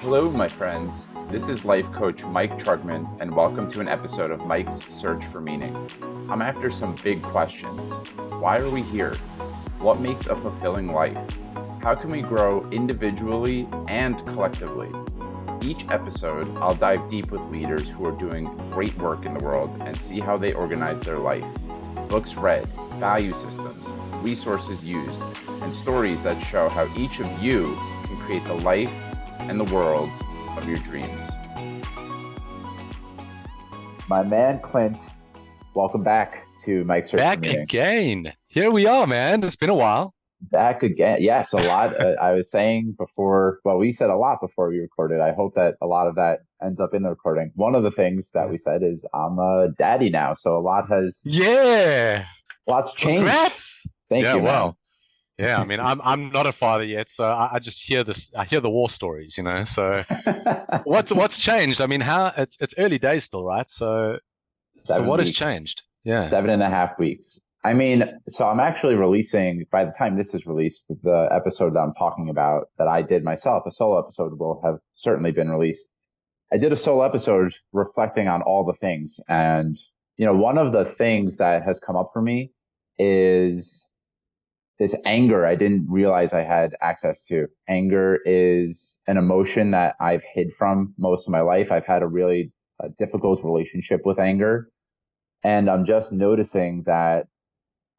Hello, my friends. This is life coach Mike Trugman, and welcome to an episode of Mike's Search for Meaning. I'm after some big questions. Why are we here? What makes a fulfilling life? How can we grow individually and collectively? Each episode, I'll dive deep with leaders who are doing great work in the world and see how they organize their life. Books read, value systems, resources used, and stories that show how each of you can create the life and the world of your dreams. My man Clint, welcome back to Mike's Search for Meaning. Back again. Here we are, man. It's been a while. Back again. Yes, a lot. I was saying before, well, we said a lot before we recorded. I hope that a lot of that ends up in the recording. One of the things that we said is I'm a daddy now. So a lot has, lots changed. Congrats. Thank you, man. Well, yeah, I mean, I'm not a father yet, so I just hear this. I hear the war stories, you know. So what's changed? I mean, it's early days still, right? So what has changed? Yeah, 7.5 weeks. I mean, so I'm actually releasing, by the time this is released, the episode that I'm talking about that I did myself, a solo episode, will have certainly been released. I did a solo episode reflecting on all the things. And, you know, one of the things that has come up for me is this anger I didn't realize I had access to. Anger is an emotion that I've hid from most of my life. I've had a really difficult relationship with anger. And I'm just noticing that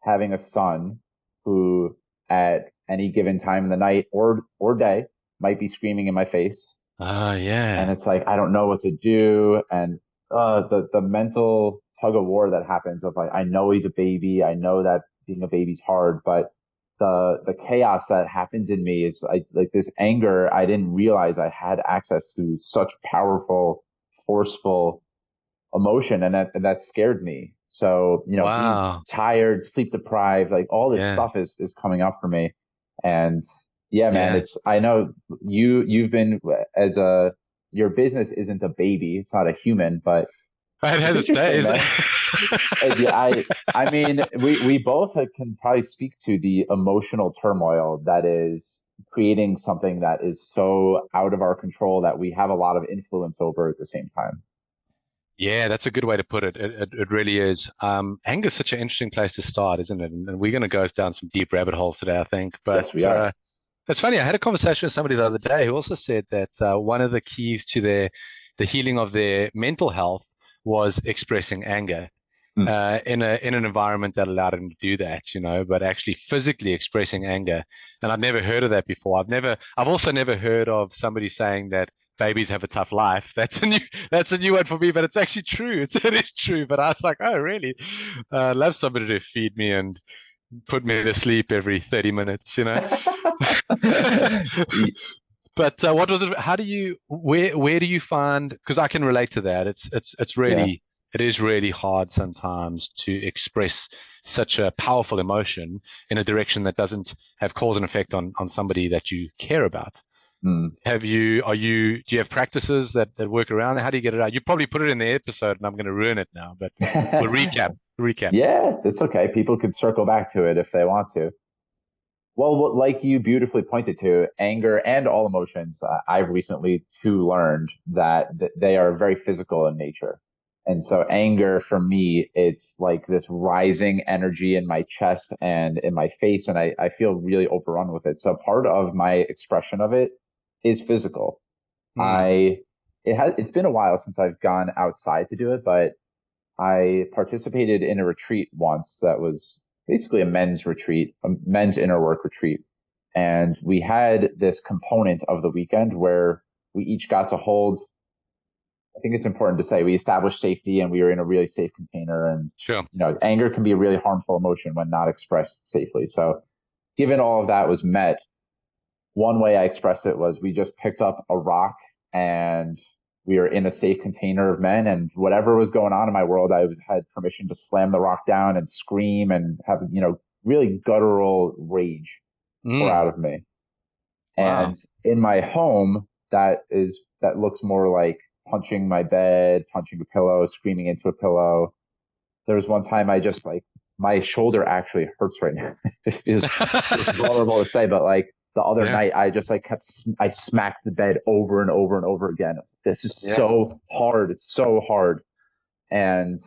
having a son who at any given time in the night or day might be screaming in my face. Yeah. And it's like, I don't know what to do. And the mental tug of war that happens of like, I know he's a baby. I know that being a baby's hard, but the chaos that happens in me is like this anger. I didn't realize I had access to such powerful, forceful emotion, and that scared me. So, you know, being tired, sleep deprived, like all this stuff is coming up for me. And man, I know you've been your business isn't a baby. It's not a human, but it has its days. I mean, we both can probably speak to the emotional turmoil that is creating something that is so out of our control that we have a lot of influence over at the same time. Yeah, that's a good way to put it. It really is. Anger is such an interesting place to start, isn't it? And we're going to go down some deep rabbit holes today, I think. But yes, we are. It's funny. I had a conversation with somebody the other day who also said that one of the keys to the healing of their mental health was expressing anger in an environment that allowed him to do that, you know, but actually physically expressing anger. And I've never heard of that before. I've also never heard of somebody saying that babies have a tough life. That's a new one for me, but it's actually true. It is true. But I was like, oh, really? I'd love somebody to feed me and put me to sleep every 30 minutes, you know? But what was it? Where do you find, because I can relate to that. It's really, it is really hard sometimes to express such a powerful emotion in a direction that doesn't have cause and effect on somebody that you care about. Do you have practices that work around it? How do you get it out? You probably put it in the episode and I'm going to ruin it now, but we'll recap. Yeah, it's okay. People could circle back to it if they want to. Well, like you beautifully pointed to, anger and all emotions, I've recently too learned that they are very physical in nature. And so anger for me, it's like this rising energy in my chest and in my face, and I feel really overrun with it. So part of my expression of it is physical. It's been a while since I've gone outside to do it, but I participated in a retreat once that was basically a men's retreat, a men's inner work retreat. And we had this component of the weekend where we each got to hold, I think it's important to say, we established safety and we were in a really safe container. And, sure, you know, anger can be a really harmful emotion when not expressed safely. So given all of that was met, one way I expressed it was we just picked up a rock and we were in a safe container of men, and whatever was going on in my world, I had permission to slam the rock down and scream and have, you know, really guttural rage pour out of me. Wow. And in my home, that looks more like punching my bed, punching a pillow, screaming into a pillow. There was one time I just like, my shoulder actually hurts right now. It's vulnerable to say, but like the other Yeah. night, I just like I smacked the bed over and over and over again. This is Yeah. so hard. It's so hard. And,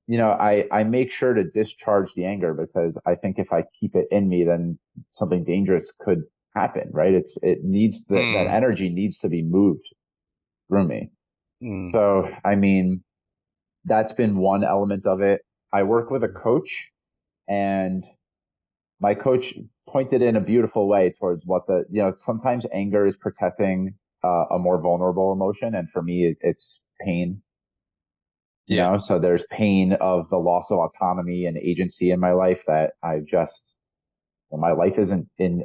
I make sure to discharge the anger, because I think if I keep it in me, then something dangerous could happen, right? It needs that Mm. energy needs to be moved through me. Mm. So, I mean, that's been one element of it. I work with a coach, and my coach pointed in a beautiful way towards sometimes anger is protecting a more vulnerable emotion. And for me, it's pain, Yeah. so there's pain of the loss of autonomy and agency in my life that my life isn't in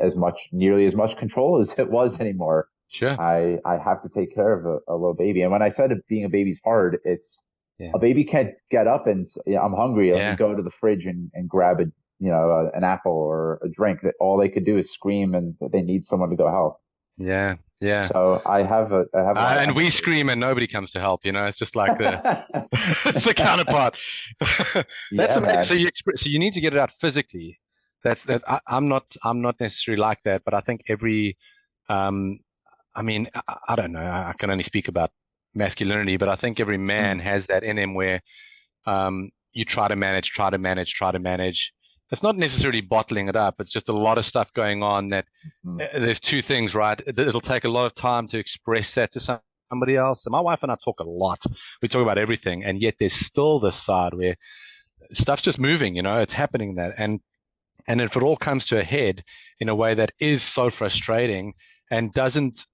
nearly as much control as it was anymore. Sure. I have to take care of a little baby. And when I said being a baby's hard, it's Yeah. a baby can't get up and I'm hungry. Let me Yeah. go to the fridge and grab an apple or a drink. That all they could do is scream, and they need someone to go help. Yeah. Yeah. So I have a lot of And we empathy. scream and nobody comes to help. It's just like it's the counterpart. That's Yeah, amazing. man. So you need to get it out physically. I'm not necessarily like that, but I think um, I mean, I don't know. I can only speak about masculinity, but I think every man Mm. has that in him where you try to manage, try to manage, try to manage. It's not necessarily bottling it up. It's just a lot of stuff going on that Mm. there's two things, right? It'll take a lot of time to express that to somebody else. And my wife and I talk a lot. We talk about everything, and yet there's still this side where stuff's just moving. It's happening that, and if it all comes to a head in a way that is so frustrating and doesn't,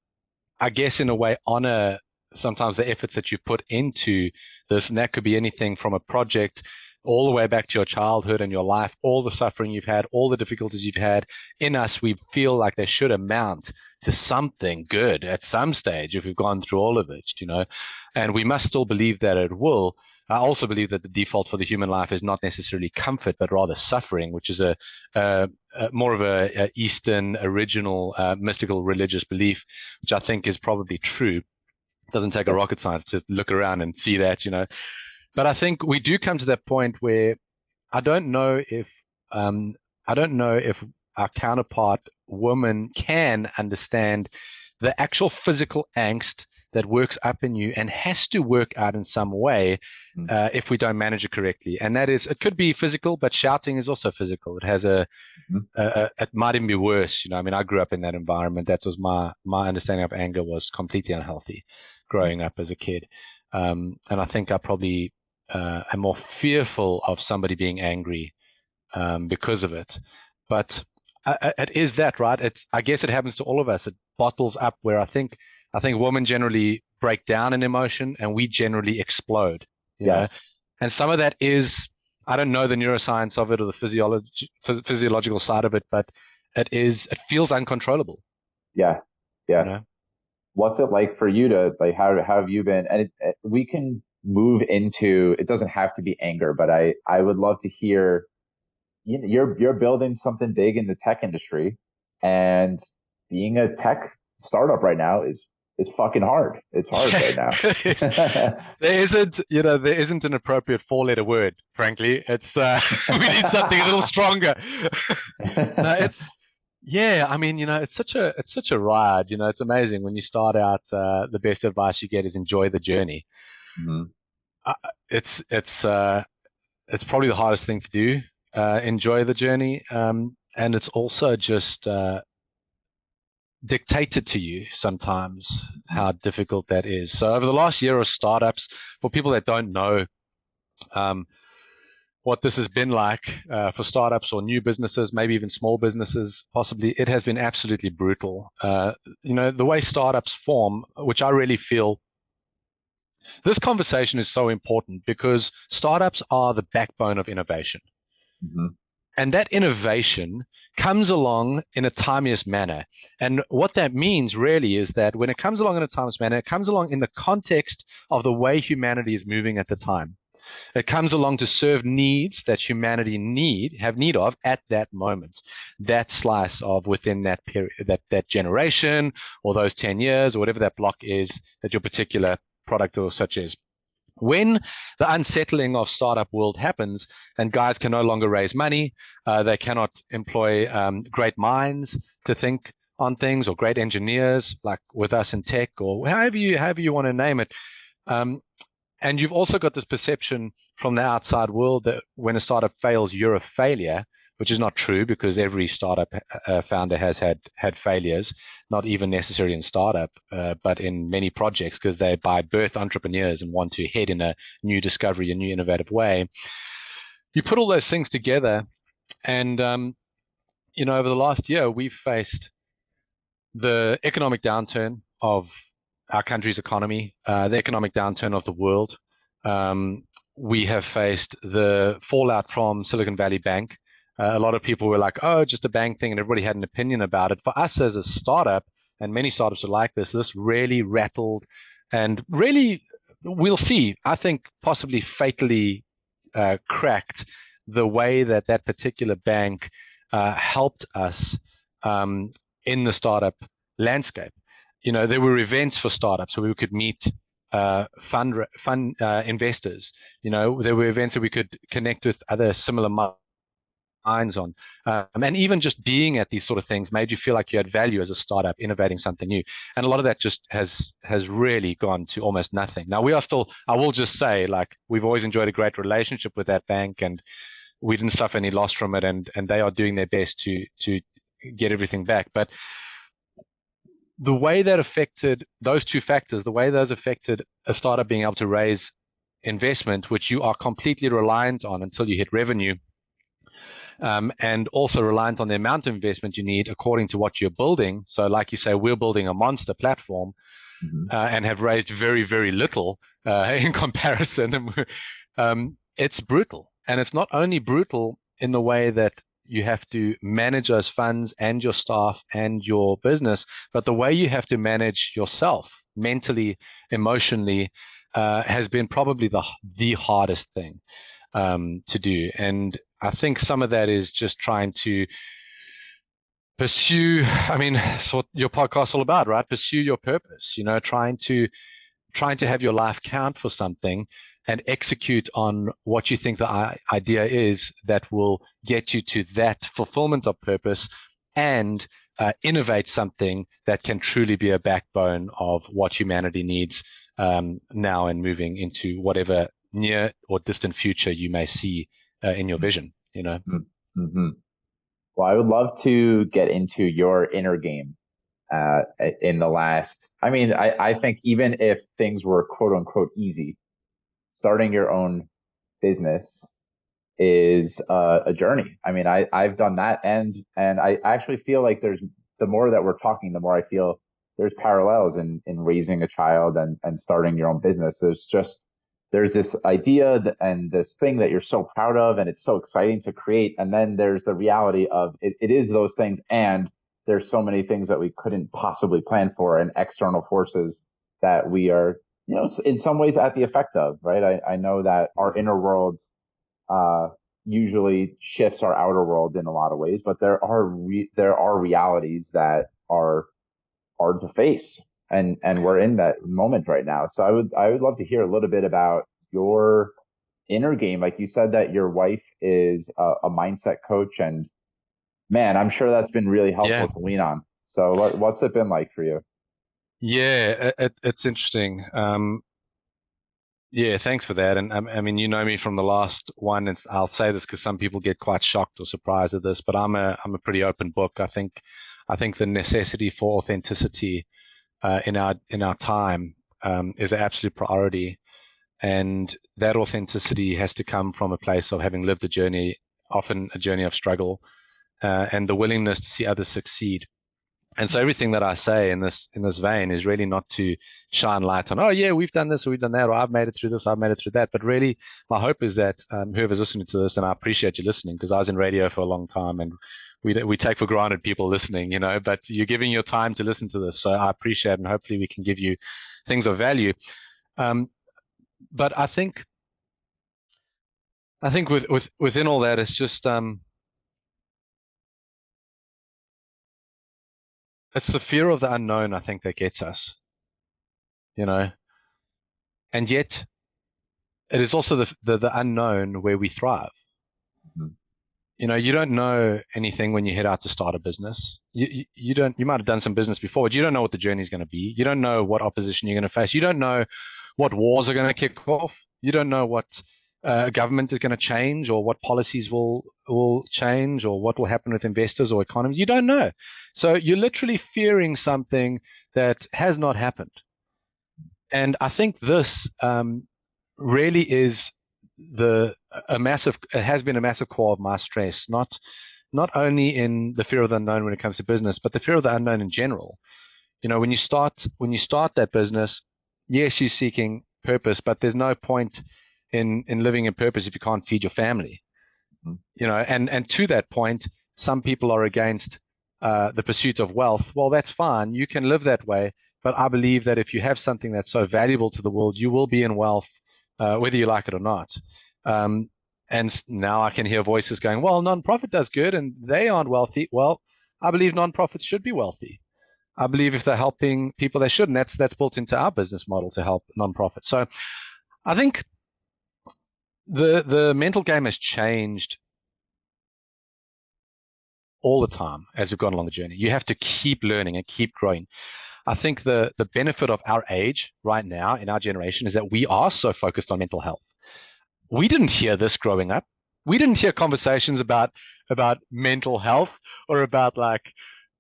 I guess, in a way, honor sometimes the efforts that you put into this. And that could be anything from a project all the way back to your childhood and your life, all the suffering you've had, all the difficulties you've had. In us, we feel like they should amount to something good at some stage if we've gone through all of it. And we must still believe that it will. I also believe that the default for the human life is not necessarily comfort, but rather suffering, which is a more of a Eastern original mystical religious belief, which I think is probably true. It doesn't take a Yes. rocket science to look around and see that. But I think we do come to that point where I don't know if um, I don't know if our counterpart woman can understand the actual physical angst that works up in you and has to work out in some way Mm. if we don't manage it correctly. And that is, it could be physical, but shouting is also physical. It has it might even be worse. I mean, I grew up in that environment. That was my understanding of anger was completely unhealthy growing up as a kid. And I think I probably am more fearful of somebody being angry because of it. But it is that, right? I guess it happens to all of us. It bottles up where I think women generally break down in emotion and we generally explode, Yes. And some of that is, I don't know the neuroscience of it or the physiological side of it, but it feels uncontrollable, Yeah. you Yeah. know? What's it like for you to like, how have you been? And we can move into, it doesn't have to be anger, but I would love to hear, you're building something big in the tech industry, and being a tech startup right now is fucking hard. It's hard right now. There isn't an appropriate four-letter word, frankly. It's we need something a little stronger. No, yeah, I mean, it's such a ride. It's amazing when you start out. The best advice you get is enjoy the journey. Mhm. Uh, it's probably the hardest thing to do. Enjoy the journey, and it's also just dictated to you sometimes how difficult that is. So over the last year of startups, for people that don't know um, what this has been like for startups or new businesses, maybe even small businesses, possibly, it has been absolutely brutal. The way startups form, which I really feel this conversation is so important because startups are the backbone of innovation. Mhm. And that innovation comes along in a timeless manner. And what that means really is that when it comes along in a timeless manner, it comes along in the context of the way humanity is moving at the time. It comes along to serve needs that humanity have need of at that moment, that slice of within that period, that generation, or those 10 years, or whatever that block is that your particular product or such is. When the unsettling of startup world happens and guys can no longer raise money, they cannot employ great minds to think on things, or great engineers like with us in tech, or however you want to name it. And you've also got this perception from the outside world that when a startup fails, you're a failure, which is not true, because every startup founder has had failures, not even necessarily in startup, but in many projects, because they by birth entrepreneurs and want to head in a new discovery, a new innovative way. You put all those things together, and over the last year, we've faced the economic downturn of our country's economy, the economic downturn of the world. We have faced the fallout from Silicon Valley Bank. A lot of people were like, oh, just a bank thing, and everybody had an opinion about it. For us as a startup, and many startups are like this really rattled, and really, we'll see, I think possibly fatally cracked the way that particular bank helped us in the startup landscape. There were events for startups where we could meet fund investors. There were events that we could connect with other similar minds on. And even just being at these sort of things made you feel like you had value as a startup, innovating something new. And a lot of that just has really gone to almost nothing. Now, we are still, I will just say, like, we've always enjoyed a great relationship with that bank, and we didn't suffer any loss from it, and they are doing their best to get everything back. But the way that affected those two factors, the way those affected a startup being able to raise investment, which you are completely reliant on until you hit revenue, and also reliant on the amount of investment you need according to what you're building. So like you say, we're building a monster platform, and have raised very, very little in comparison. It's brutal. And it's not only brutal in the way that you have to manage those funds and your staff and your business, but the way you have to manage yourself mentally, emotionally, has been probably the hardest thing to do. And I think some of that is just trying to pursue, I mean, it's what your podcast's all about, right? Pursue your purpose, trying to have your life count for something, and execute on what you think the idea is that will get you to that fulfillment of purpose, and innovate something that can truly be a backbone of what humanity needs now, and moving into whatever near or distant future you may see in your vision, Mm-hmm. Well, I would love to get into your inner game in the last, I think even if things were quote unquote easy, starting your own business is a journey. I've done that, and I actually feel like the more that we're talking, the more I feel there's parallels in raising a child and starting your own business. There's this idea and this thing that you're so proud of, and it's so exciting to create. And then there's the reality of it is those things, and there's so many things that we couldn't possibly plan for, and external forces that we are, in some ways at the effect of, right? I know that our inner world usually shifts our outer world in a lot of ways, but there are realities that are hard to face, and we're in that moment right now. So I would love to hear a little bit about your inner game. Like you said that your wife is a mindset coach, and man, I'm sure that's been really helpful to lean on. So what's it been like for you? Yeah, it's interesting. Yeah, thanks for that. And I mean, you know me from the last one. I'll say this because some people get quite shocked or surprised at this, but I'm a pretty open book. I think the necessity for authenticity in our time is an absolute priority, and that authenticity has to come from a place of having lived a journey, often a journey of struggle, and the willingness to see others succeed. And so everything that I say in this vein is really not to shine light on, oh yeah, we've done this or we've done that, or I've made it through this, I've made it through that. But really, my hope is that whoever's listening to this, and I appreciate you listening, because I was in radio for a long time, and we take for granted people listening, but you're giving your time to listen to this, so I appreciate it, and hopefully we can give you things of value. But I think within all that, it's just it's the fear of the unknown, I think, that gets us, and yet it is also the unknown where we thrive. Mm-hmm. You don't know anything when you head out to start a business. You don't. You might have done some business before, but you don't know what the journey is going to be. You don't know what opposition you're going to face. You don't know what wars are going to kick off. You don't know what government is going to change, or what policies will change, or what will happen with investors or economies. You don't know. So you're literally fearing something that has not happened. And I think this really is it has been a massive core of my stress, not only in the fear of the unknown when it comes to business, but the fear of the unknown in general. When you start that business, yes, you're seeking purpose, but there's no point in living in purpose if you can't feed your family. And to that point, some people are against the pursuit of wealth. Well, that's fine. You can live that way. But I believe that if you have something that's so valuable to the world, you will be in wealth, whether you like it or not. And now I can hear voices going, well, nonprofit does good and they aren't wealthy. Well, I believe nonprofits should be wealthy. I believe if they're helping people, they should. And that's built into our business model to help nonprofits. So I think the mental game has changed all the time as we've gone along the journey. You have to keep learning and keep growing. I think the benefit of our age right now in our generation is that we are so focused on mental health. We didn't hear this growing up. We didn't hear conversations about mental health or about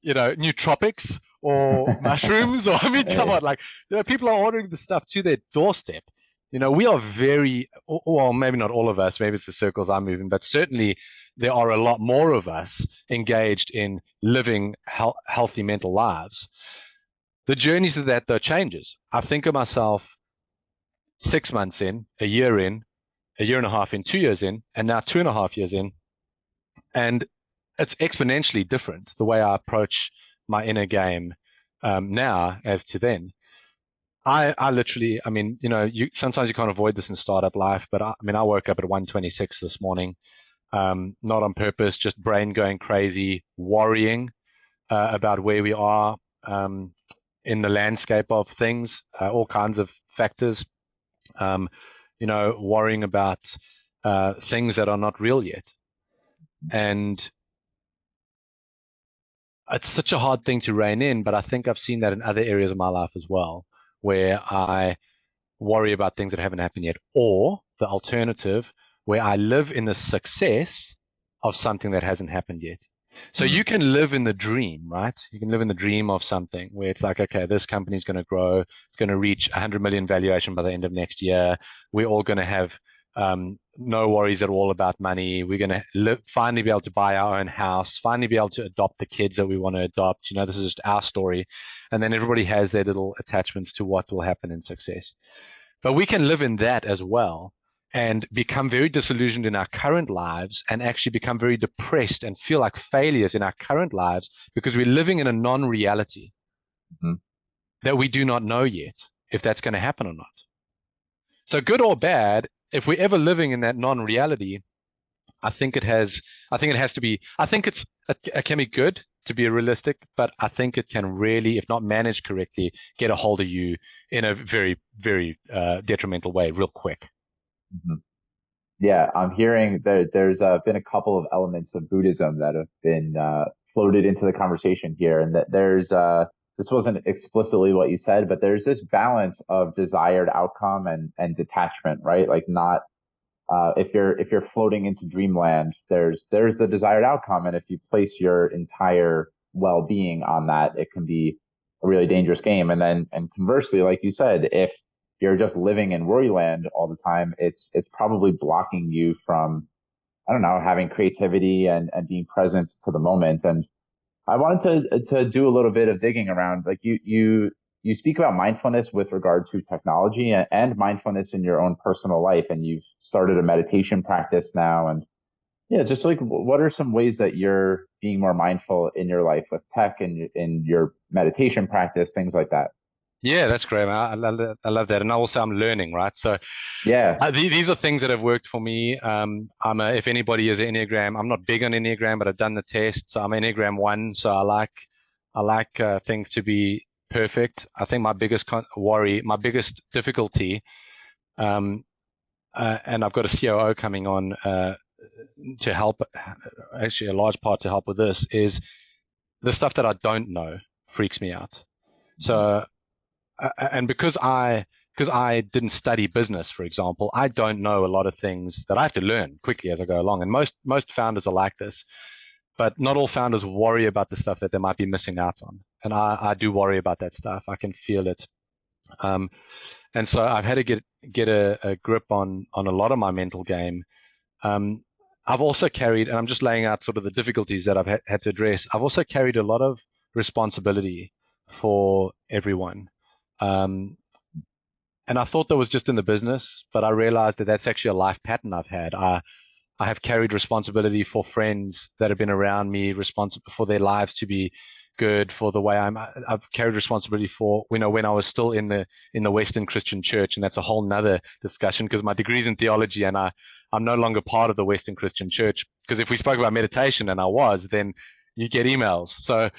nootropics or mushrooms. Or come on, people are ordering the stuff to their doorstep. We are very, well, maybe not all of us, maybe it's the circles I'm moving, but certainly there are a lot more of us engaged in living healthy mental lives. The journeys to that, though, changes. I think of myself 6 months in, a year in, a year and a half in, 2 years in, and now 2.5 years in. And it's exponentially different, the way I approach my inner game now as to then. I literally, sometimes you can't avoid this in startup life, but I woke up at 1:26 this morning, not on purpose, just brain going crazy, worrying about where we are in the landscape of things, all kinds of factors, worrying about things that are not real yet. And it's such a hard thing to rein in, but I think I've seen that in other areas of my life as well, where I worry about things that haven't happened yet, or the alternative, where I live in the success of something that hasn't happened yet. So you can live in the dream, right? You can live in the dream of something where it's like, okay, this company is going to grow. It's going to reach 100 million valuation by the end of next year. We're all going to have no worries at all about money. We're going to finally be able to buy our own house, finally be able to adopt the kids that we want to adopt. This is just our story. And then everybody has their little attachments to what will happen in success. But we can live in that as well and become very disillusioned in our current lives and actually become very depressed and feel like failures in our current lives because we're living in a non-reality that we do not know yet if that's going to happen or not. So good or bad, if we're ever living in that non-reality, I think it can be good to be realistic, but I think it can really, if not managed correctly, get a hold of you in a very, very detrimental way real quick. Yeah, I'm hearing that there's been a couple of elements of Buddhism that have been floated into the conversation here, and that there's this wasn't explicitly what you said, but there's this balance of desired outcome and detachment, right? Like not if you're floating into dreamland, there's the desired outcome, and if you place your entire well-being on that, it can be a really dangerous game. And conversely, like you said, if you're just living in worryland all the time, it's probably blocking you from, I don't know, having creativity and being present to the moment. And I wanted to do a little bit of digging around, like you speak about mindfulness with regard to technology and mindfulness in your own personal life, and you've started a meditation practice now. And yeah, just like what are some ways that you're being more mindful in your life with tech and in your meditation practice, things like that? Yeah, that's great. I love that. And also I'm learning, right? So Yeah. these are things that have worked for me. If anybody is an Enneagram, I'm not big on Enneagram, but I've done the test. So I'm Enneagram 1. So I like things to be perfect. I think my biggest worry, my biggest difficulty, and I've got a COO coming on to help, actually a large part to help with this, is the stuff that I don't know freaks me out. So, and because I didn't study business, for example, I don't know a lot of things that I have to learn quickly as I go along. And most founders are like this, but not all founders worry about the stuff that they might be missing out on. And I do worry about that stuff. I can feel it. And so I've had to get a grip on a lot of my mental game. I've also carried, and I'm just laying out sort of the difficulties that I've had to address. I've also carried a lot of responsibility for everyone. And I thought that was just in the business, but I realized that that's actually a life pattern I've had. I have carried responsibility for friends that have been around me, responsible for their lives to be good, for the way I've carried responsibility for, when I was still in the Western Christian church. And that's a whole nother discussion, because my degree's in theology and I'm no longer part of the Western Christian church. Because if we spoke about meditation and I was, then you get emails. So,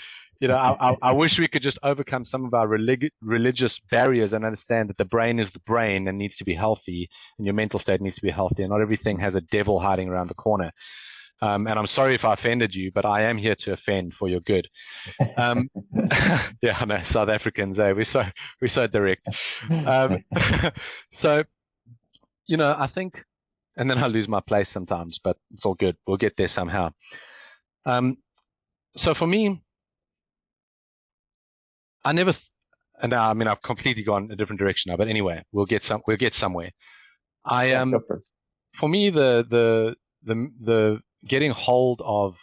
I wish we could just overcome some of our religious barriers and understand that the brain is the brain and needs to be healthy, and your mental state needs to be healthy, and not everything has a devil hiding around the corner. And I'm sorry if I offended you, but I am here to offend for your good. Yeah, I know, South Africans, we're so direct. So, I think, and then I lose my place sometimes, but it's all good. We'll get there somehow. So for me, I've completely gone a different direction now, but anyway, we'll get somewhere. For me, the getting hold of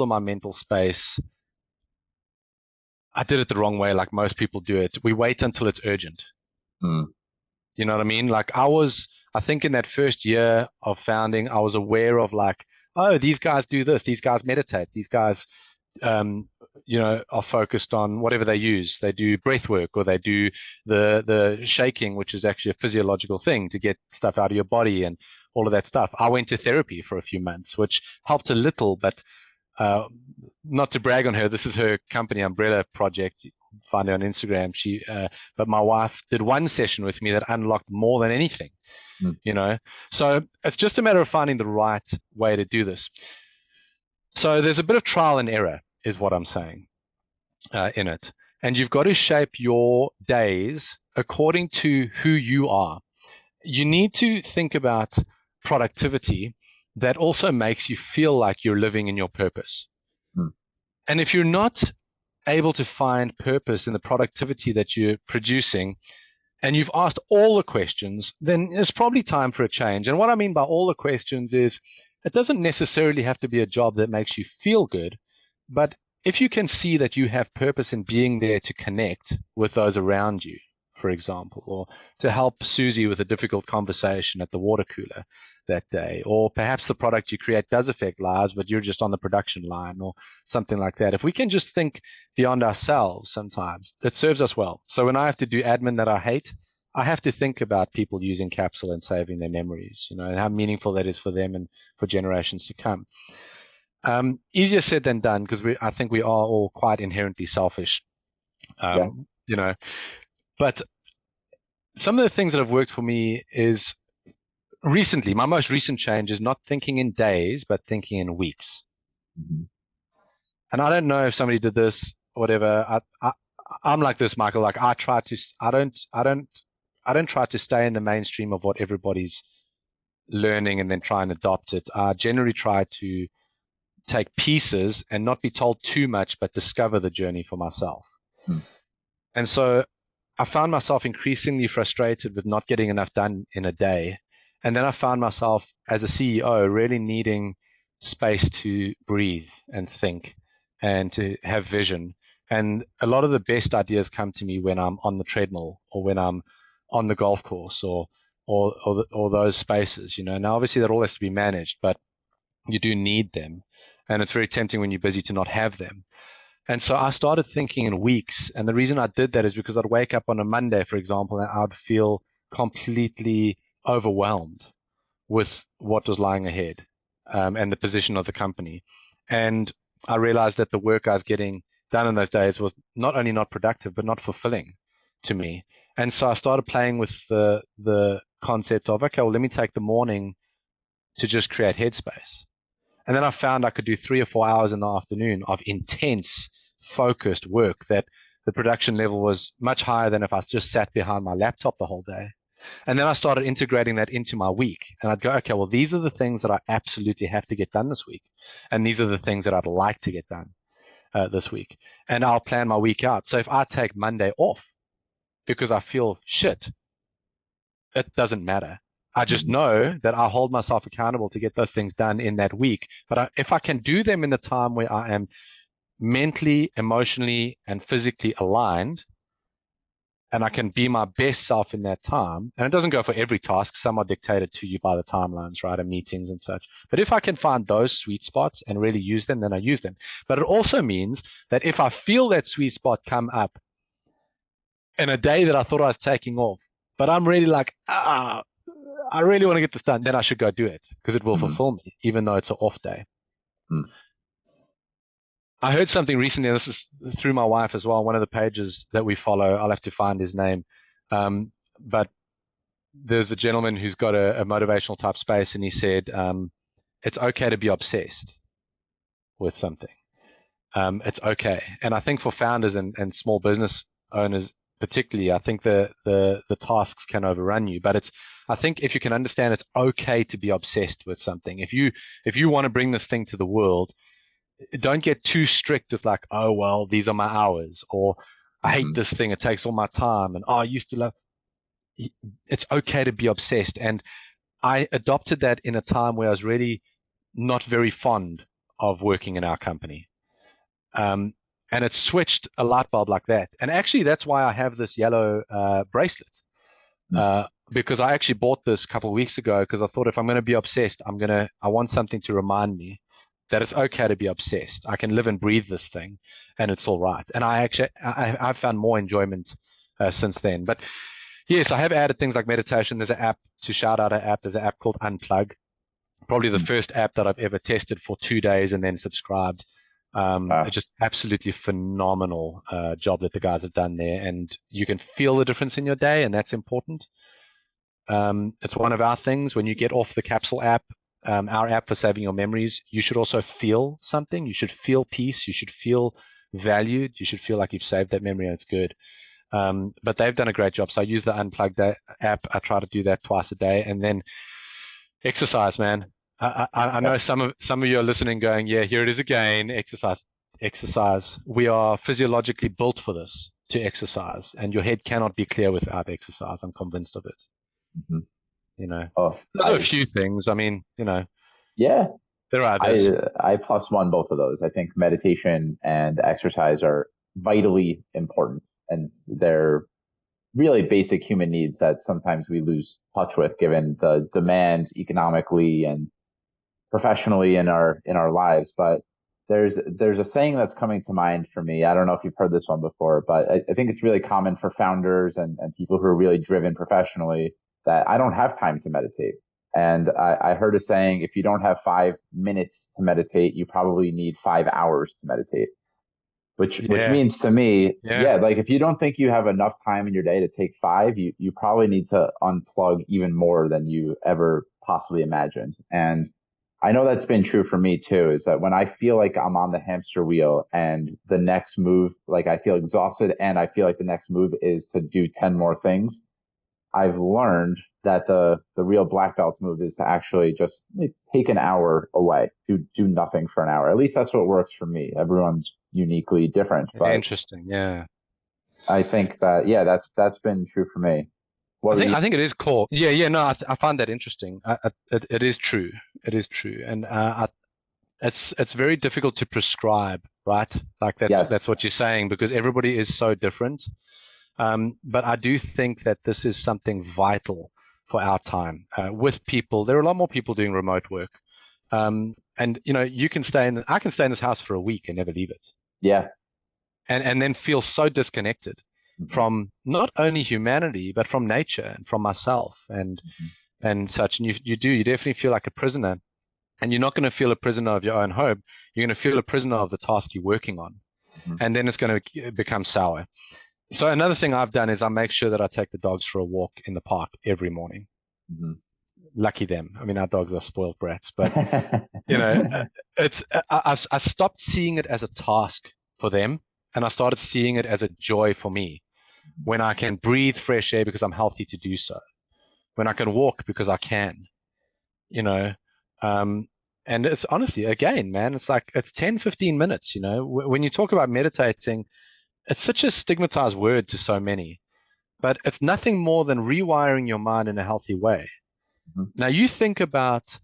my mental space, I did it the wrong way, like most people do it. We wait until it's urgent. You know what I mean? Like I think in that first year of founding, I was aware of like, oh, these guys do this, these guys meditate, these guys are focused on whatever they use. They do breath work, or they do the shaking, which is actually a physiological thing to get stuff out of your body and all of that stuff. I went to therapy for a few months, which helped a little, but not to brag on her, this is her company, Umbrella Project. Find her on Instagram. But my wife did one session with me that unlocked more than anything, So it's just a matter of finding the right way to do this. So there's a bit of trial and error, is what I'm saying, in it. And you've got to shape your days according to who you are. You need to think about productivity that also makes you feel like you're living in your purpose. And if you're not able to find purpose in the productivity that you're producing, and you've asked all the questions, then it's probably time for a change. And what I mean by all the questions is, it doesn't necessarily have to be a job that makes you feel good, but if you can see that you have purpose in being there to connect with those around you, for example, or to help Susie with a difficult conversation at the water cooler that day, or perhaps the product you create does affect lives, but you're just on the production line or something like that. If we can just think beyond ourselves sometimes, it serves us well. So when I have to do admin that I hate, I have to think about people using Capsule and saving their memories, and how meaningful that is for them and for generations to come. Easier said than done, because I think we are all quite inherently selfish, but some of the things that have worked for me is recently, my most recent change is not thinking in days, but thinking in weeks. And I don't know if somebody did this or whatever. I'm like this, Michael. Like I don't try to stay in the mainstream of what everybody's learning and then try and adopt it. I generally try to take pieces and not be told too much, but discover the journey for myself. And so I found myself increasingly frustrated with not getting enough done in a day. And then I found myself as a CEO really needing space to breathe and think and to have vision. And a lot of the best ideas come to me when I'm on the treadmill or when I'm on the golf course or those spaces, Now, obviously, that all has to be managed, but you do need them. And it's very tempting when you're busy to not have them. And so I started thinking in weeks. And the reason I did that is because I'd wake up on a Monday, for example, and I'd feel completely overwhelmed with what was lying ahead and the position of the company. And I realized that the work I was getting done in those days was not only not productive, but not fulfilling to me. And so I started playing with the concept of, okay, well, let me take the morning to just create headspace. And then I found I could do 3 or 4 hours in the afternoon of intense, focused work that the production level was much higher than if I just sat behind my laptop the whole day. And then I started integrating that into my week. And I'd go, okay, well, these are the things that I absolutely have to get done this week. And these are the things that I'd like to get done this week. And I'll plan my week out. So if I take Monday off because I feel shit, it doesn't matter. I just know that I hold myself accountable to get those things done in that week. But if I can do them in the time where I am mentally, emotionally, and physically aligned, and I can be my best self in that time, and it doesn't go for every task. Some are dictated to you by the timelines, right, and meetings and such. But if I can find those sweet spots and really use them, then I use them. But it also means that if I feel that sweet spot come up in a day that I thought I was taking off, but I'm really like, I really want to get this done, then I should go do it because it will fulfill me, even though it's an off day. I heard something recently, and this is through my wife as well. One of the pages that we follow, I'll have to find his name. But there's a gentleman who's got a motivational type space, and he said, it's okay to be obsessed with something. It's okay. And I think for founders and small business owners, particularly, I think the tasks can overrun you. But I think if you can understand it's okay to be obsessed with something. If you want to bring this thing to the world, don't get too strict with like, oh, well, these are my hours, or I hate this thing. It takes all my time. And I used to love. It's okay to be obsessed. And I adopted that in a time where I was really not very fond of working in our company. And it switched a light bulb like that. And actually, that's why I have this yellow bracelet. Because I actually bought this a couple of weeks ago because I thought if I'm going to be obsessed, I want something to remind me that it's okay to be obsessed. I can live and breathe this thing, and it's all right. And I've found more enjoyment since then. But yes, I have added things like meditation. There's an app, to shout out an app. There's an app called Unplug. Probably the first app that I've ever tested for 2 days and then subscribed. It's just absolutely phenomenal job that the guys have done there, and you can feel the difference in your day, and that's important. It's one of our things. When you get off the Capsule app, our app for saving your memories, you should also feel something. You should feel peace. You should feel valued. You should feel like you've saved that memory and it's good. But they've done a great job. So I use the Unplugged app. I try to do that twice a day, and then exercise, man. I know some of you are listening going, yeah, here it is again, exercise. We are physiologically built for this, to exercise, and your head cannot be clear without exercise. I'm convinced of it. There are a few things. I mean, yeah, there are others. I plus one both of those. I think meditation and exercise are vitally important, and they're really basic human needs that sometimes we lose touch with given the demands economically and professionally in our lives. But there's a saying that's coming to mind for me. I don't know if you've heard this one before, but I think it's really common for founders and people who are really driven professionally that I don't have time to meditate. And I heard a saying, if you don't have 5 minutes to meditate, you probably need 5 hours to meditate. Which means to me, like if you don't think you have enough time in your day to take 5, you probably need to unplug even more than you ever possibly imagined. And I know that's been true for me too, is that when I feel like I'm on the hamster wheel and the next move, like I feel exhausted and I feel like the next move is to do 10 more things, I've learned that the real black belt move is to actually just take an hour away, do nothing for an hour. At least that's what works for me. Everyone's uniquely different. But interesting. Yeah. I think that, that's been true for me. I think it is cool. Yeah. No, I find that interesting. It is true. It is true. And it's very difficult to prescribe, right? Like that's what you're saying, because everybody is so different. But I do think that this is something vital for our time with people. There are a lot more people doing remote work. And I can stay in this house for a week and never leave it. Yeah. And then feel so disconnected from not only humanity, but from nature and from myself and such. And you definitely feel like a prisoner, and you're not going to feel a prisoner of your own home. You're going to feel a prisoner of the task you're working on. And then it's going to become sour. So another thing I've done is I make sure that I take the dogs for a walk in the park every morning. lucky them. I mean, our dogs are spoiled brats, but I stopped seeing it as a task for them, and I started seeing it as a joy for me when I can breathe fresh air because I'm healthy to do so, when I can walk because I can, you know. And it's honestly, again, man, it's like it's 10, 15 minutes, when you talk about meditating, it's such a stigmatized word to so many, but it's nothing more than rewiring your mind in a healthy way. Mhm. Now you think about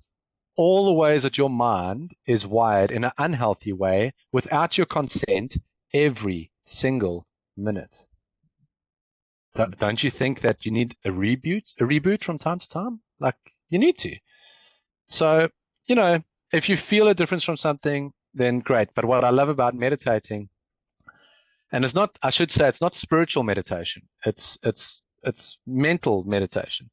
all the ways that your mind is wired in an unhealthy way without your consent every single minute. Don't you think that you need a reboot from time to time? Like, you need to. So, if you feel a difference from something, then great. But what I love about meditating, and I should say, it's not spiritual meditation. It's mental meditation.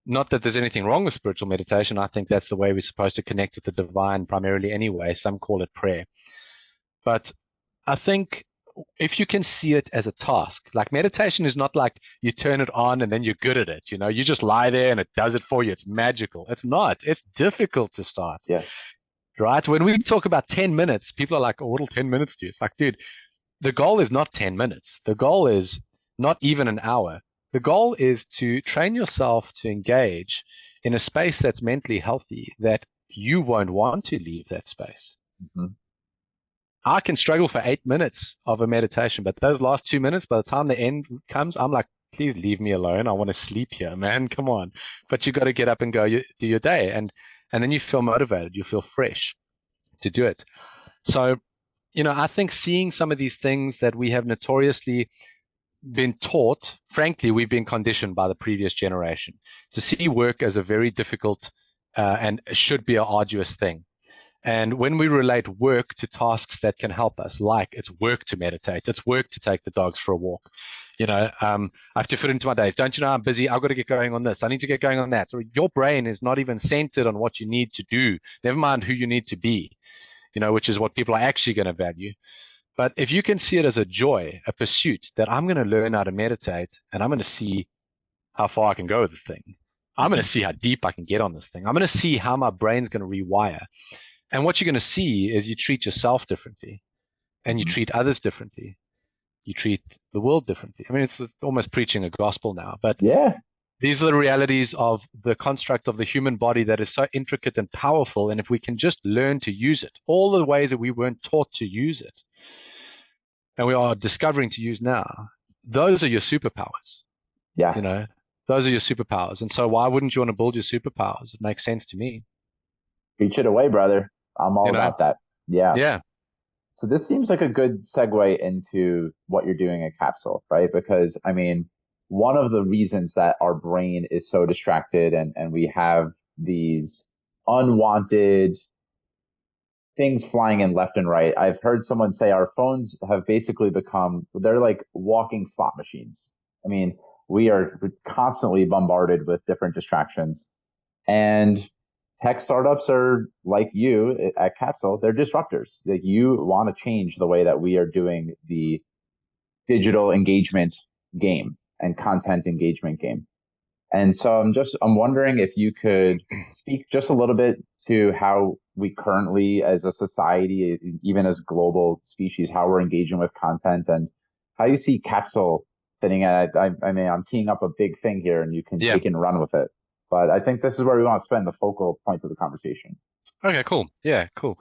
Not that there's anything wrong with spiritual meditation. I think that's the way we're supposed to connect with the divine primarily anyway. Some call it prayer. But I think if you can see it as a task, like meditation is not like you turn it on and then you're good at it. You just lie there and it does it for you. It's magical. It's not. It's difficult to start. Yeah. Right? When we talk about 10 minutes, people are like, oh, what'll 10 minutes do? It's like, dude, the goal is not 10 minutes. The goal is not even an hour. The goal is to train yourself to engage in a space that's mentally healthy, that you won't want to leave that space. Mm-hmm. I can struggle for 8 minutes of a meditation, but those last 2 minutes, by the time the end comes, I'm like, please leave me alone. I want to sleep here, man. Come on. But you got to get up and go do your day. And then you feel motivated. You feel fresh to do it. So, I think seeing some of these things that we have notoriously been taught, frankly, we've been conditioned by the previous generation to see work as a very difficult and should be an arduous thing. And when we relate work to tasks that can help us, like it's work to meditate, it's work to take the dogs for a walk, I have to fit into my days. Don't you know I'm busy? I've got to get going on this. I need to get going on that. Or your brain is not even centered on what you need to do, never mind who you need to be, which is what people are actually going to value. But if you can see it as a joy, a pursuit, that I'm going to learn how to meditate and I'm going to see how far I can go with this thing. I'm going to see how deep I can get on this thing. I'm going to see how my brain's going to rewire. And what you're going to see is you treat yourself differently and you treat others differently. You treat the world differently. I mean, it's almost preaching a gospel now, but yeah, these are the realities of the construct of the human body that is so intricate and powerful. And if we can just learn to use it, all the ways that we weren't taught to use it, and we are discovering to use now, those are your superpowers. Yeah. Those are your superpowers. And so why wouldn't you want to build your superpowers? It makes sense to me. Preach it away, brother. I'm all about that. Yeah. Yeah. So this seems like a good segue into what you're doing at Capsule, right? Because I mean, one of the reasons that our brain is so distracted and we have these unwanted things flying in left and right. I've heard someone say our phones have basically they're like walking slot machines. I mean, we are constantly bombarded with different distractions. And tech startups are like you at Capsule, they're disruptors. Like, you want to change the way that we are doing the digital engagement game and content engagement game. And so I'm wondering if you could speak just a little bit to how we currently, as a society, even as global species, how we're engaging with content and how you see Capsule fitting at. I mean, I'm teeing up a big thing here and you can take and run with it. But I think this is where we want to spend the focal point of the conversation. Okay, cool. Yeah, cool.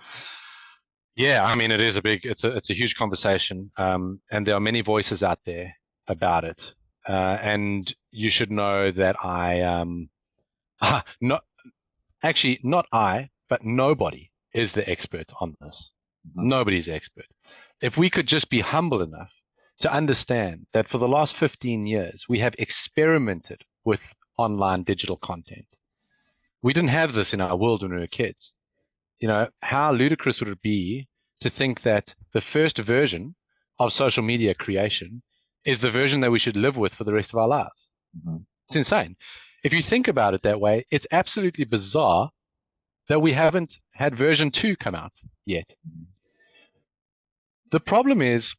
Yeah, I mean, it's a huge conversation. And there are many voices out there about it. And you should know that not I, but nobody is the expert on this. Mm-hmm. Nobody's the expert. If we could just be humble enough to understand that for the last 15 years, we have experimented with online digital content. We didn't have this in our world when we were kids. How ludicrous would it be to think that the first version of social media creation is the version that we should live with for the rest of our lives? Mm-hmm. It's insane. If you think about it that way, it's absolutely bizarre that we haven't had version 2 come out yet. Mm-hmm. The problem is,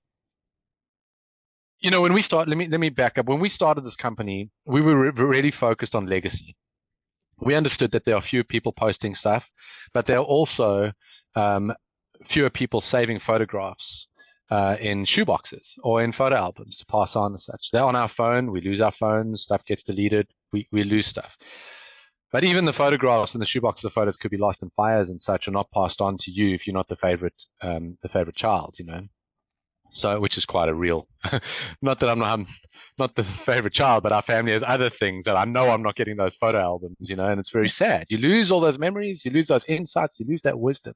when we start, let me back up. When we started this company, we were really focused on legacy. we understood that there are fewer people posting stuff, but there are also fewer people saving photographs in shoeboxes or in photo albums to pass on and such. They're on our phone. We lose our phones. Stuff gets deleted. We lose stuff. But even the photographs in the shoebox of the photos could be lost in fires and such, and not passed on to you if you're not the favorite child, you know. So, which is quite a real, not that I'm not the favorite child, but our family has other things that I know I'm not getting those photo albums, you know, and it's very sad. You lose all those memories, you lose those insights, you lose that wisdom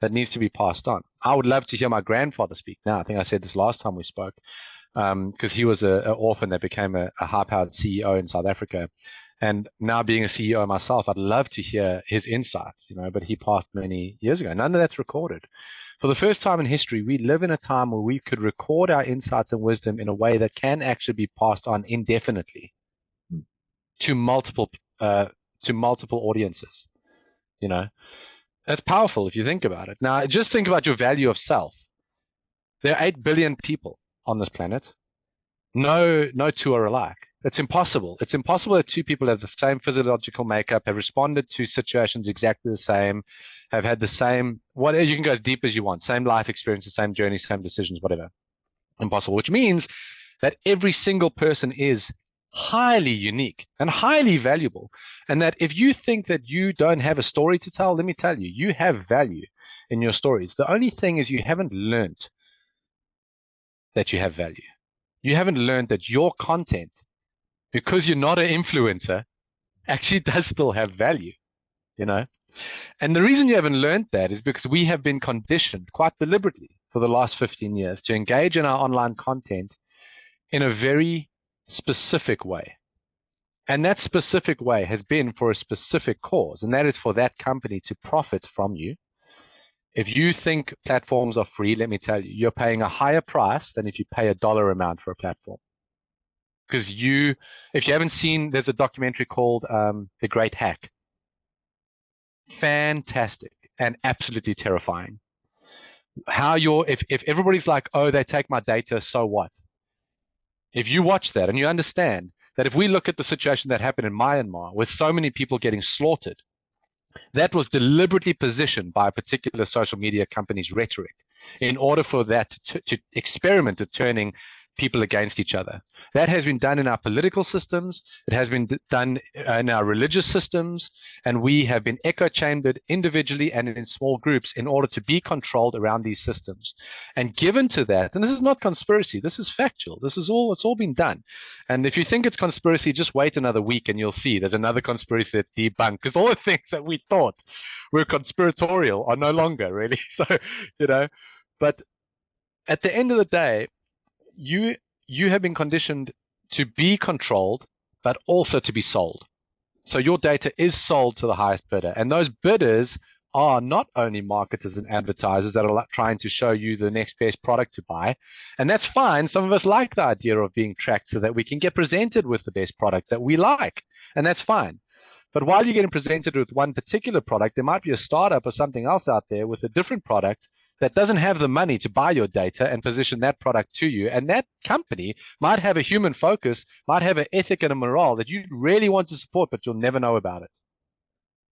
that needs to be passed on. I would love to hear my grandfather speak now. I think I said this last time we spoke, because he was an orphan that became a high-powered CEO in South Africa. And now being a CEO myself, I'd love to hear his insights, you know, but he passed many years ago. None of that's recorded. For the first time in history, we live in a time where we could record our insights and wisdom in a way that can actually be passed on indefinitely to multiple audiences. You know, that's powerful if you think about it. Now, just think about your value of self. There are 8 billion people on this planet. No two are alike. It's impossible. It's impossible that two people have the same physiological makeup, have responded to situations exactly the same, have had the same, whatever, you can go as deep as you want, same life experiences, same journey, same decisions, whatever. Impossible, which means that every single person is highly unique and highly valuable. And that if you think that you don't have a story to tell, let me tell you, you have value in your stories. The only thing is you haven't learned that you have value. You haven't learned that your content, because you're not an influencer, actually does still have value, you know? And the reason you haven't learned that is because we have been conditioned quite deliberately for the last 15 years to engage in our online content in a very specific way. And that specific way has been for a specific cause, and that is for that company to profit from you. If you think platforms are free, let me tell you, you're paying a higher price than if you pay a dollar amount for a platform. Because if you haven't seen, there's a documentary called The Great Hack. Fantastic and absolutely terrifying. If everybody's like, oh, they take my data, so what? If you watch that and you understand that if we look at the situation that happened in Myanmar with so many people getting slaughtered, that was deliberately positioned by a particular social media company's rhetoric in order for that to experiment at turning people against each other. That has been done in our political systems. It has been done in our religious systems. And we have been echo chambered individually and in small groups in order to be controlled around these systems. And given to that, and this is not conspiracy, this is factual. It's all been done. And if you think it's conspiracy, just wait another week and you'll see there's another conspiracy that's debunked, because all the things that we thought were conspiratorial are no longer really. So, you know, but at the end of the day, you have been conditioned to be controlled, but also to be sold. So your data is sold to the highest bidder. And those bidders are not only marketers and advertisers that are trying to show you the next best product to buy. And that's fine. Some of us like the idea of being tracked so that we can get presented with the best products that we like. And that's fine. But while you're getting presented with one particular product, there might be a startup or something else out there with a different product that doesn't have the money to buy your data and position that product to you. And that company might have a human focus, might have an ethic and a morale that you really want to support, but you'll never know about it.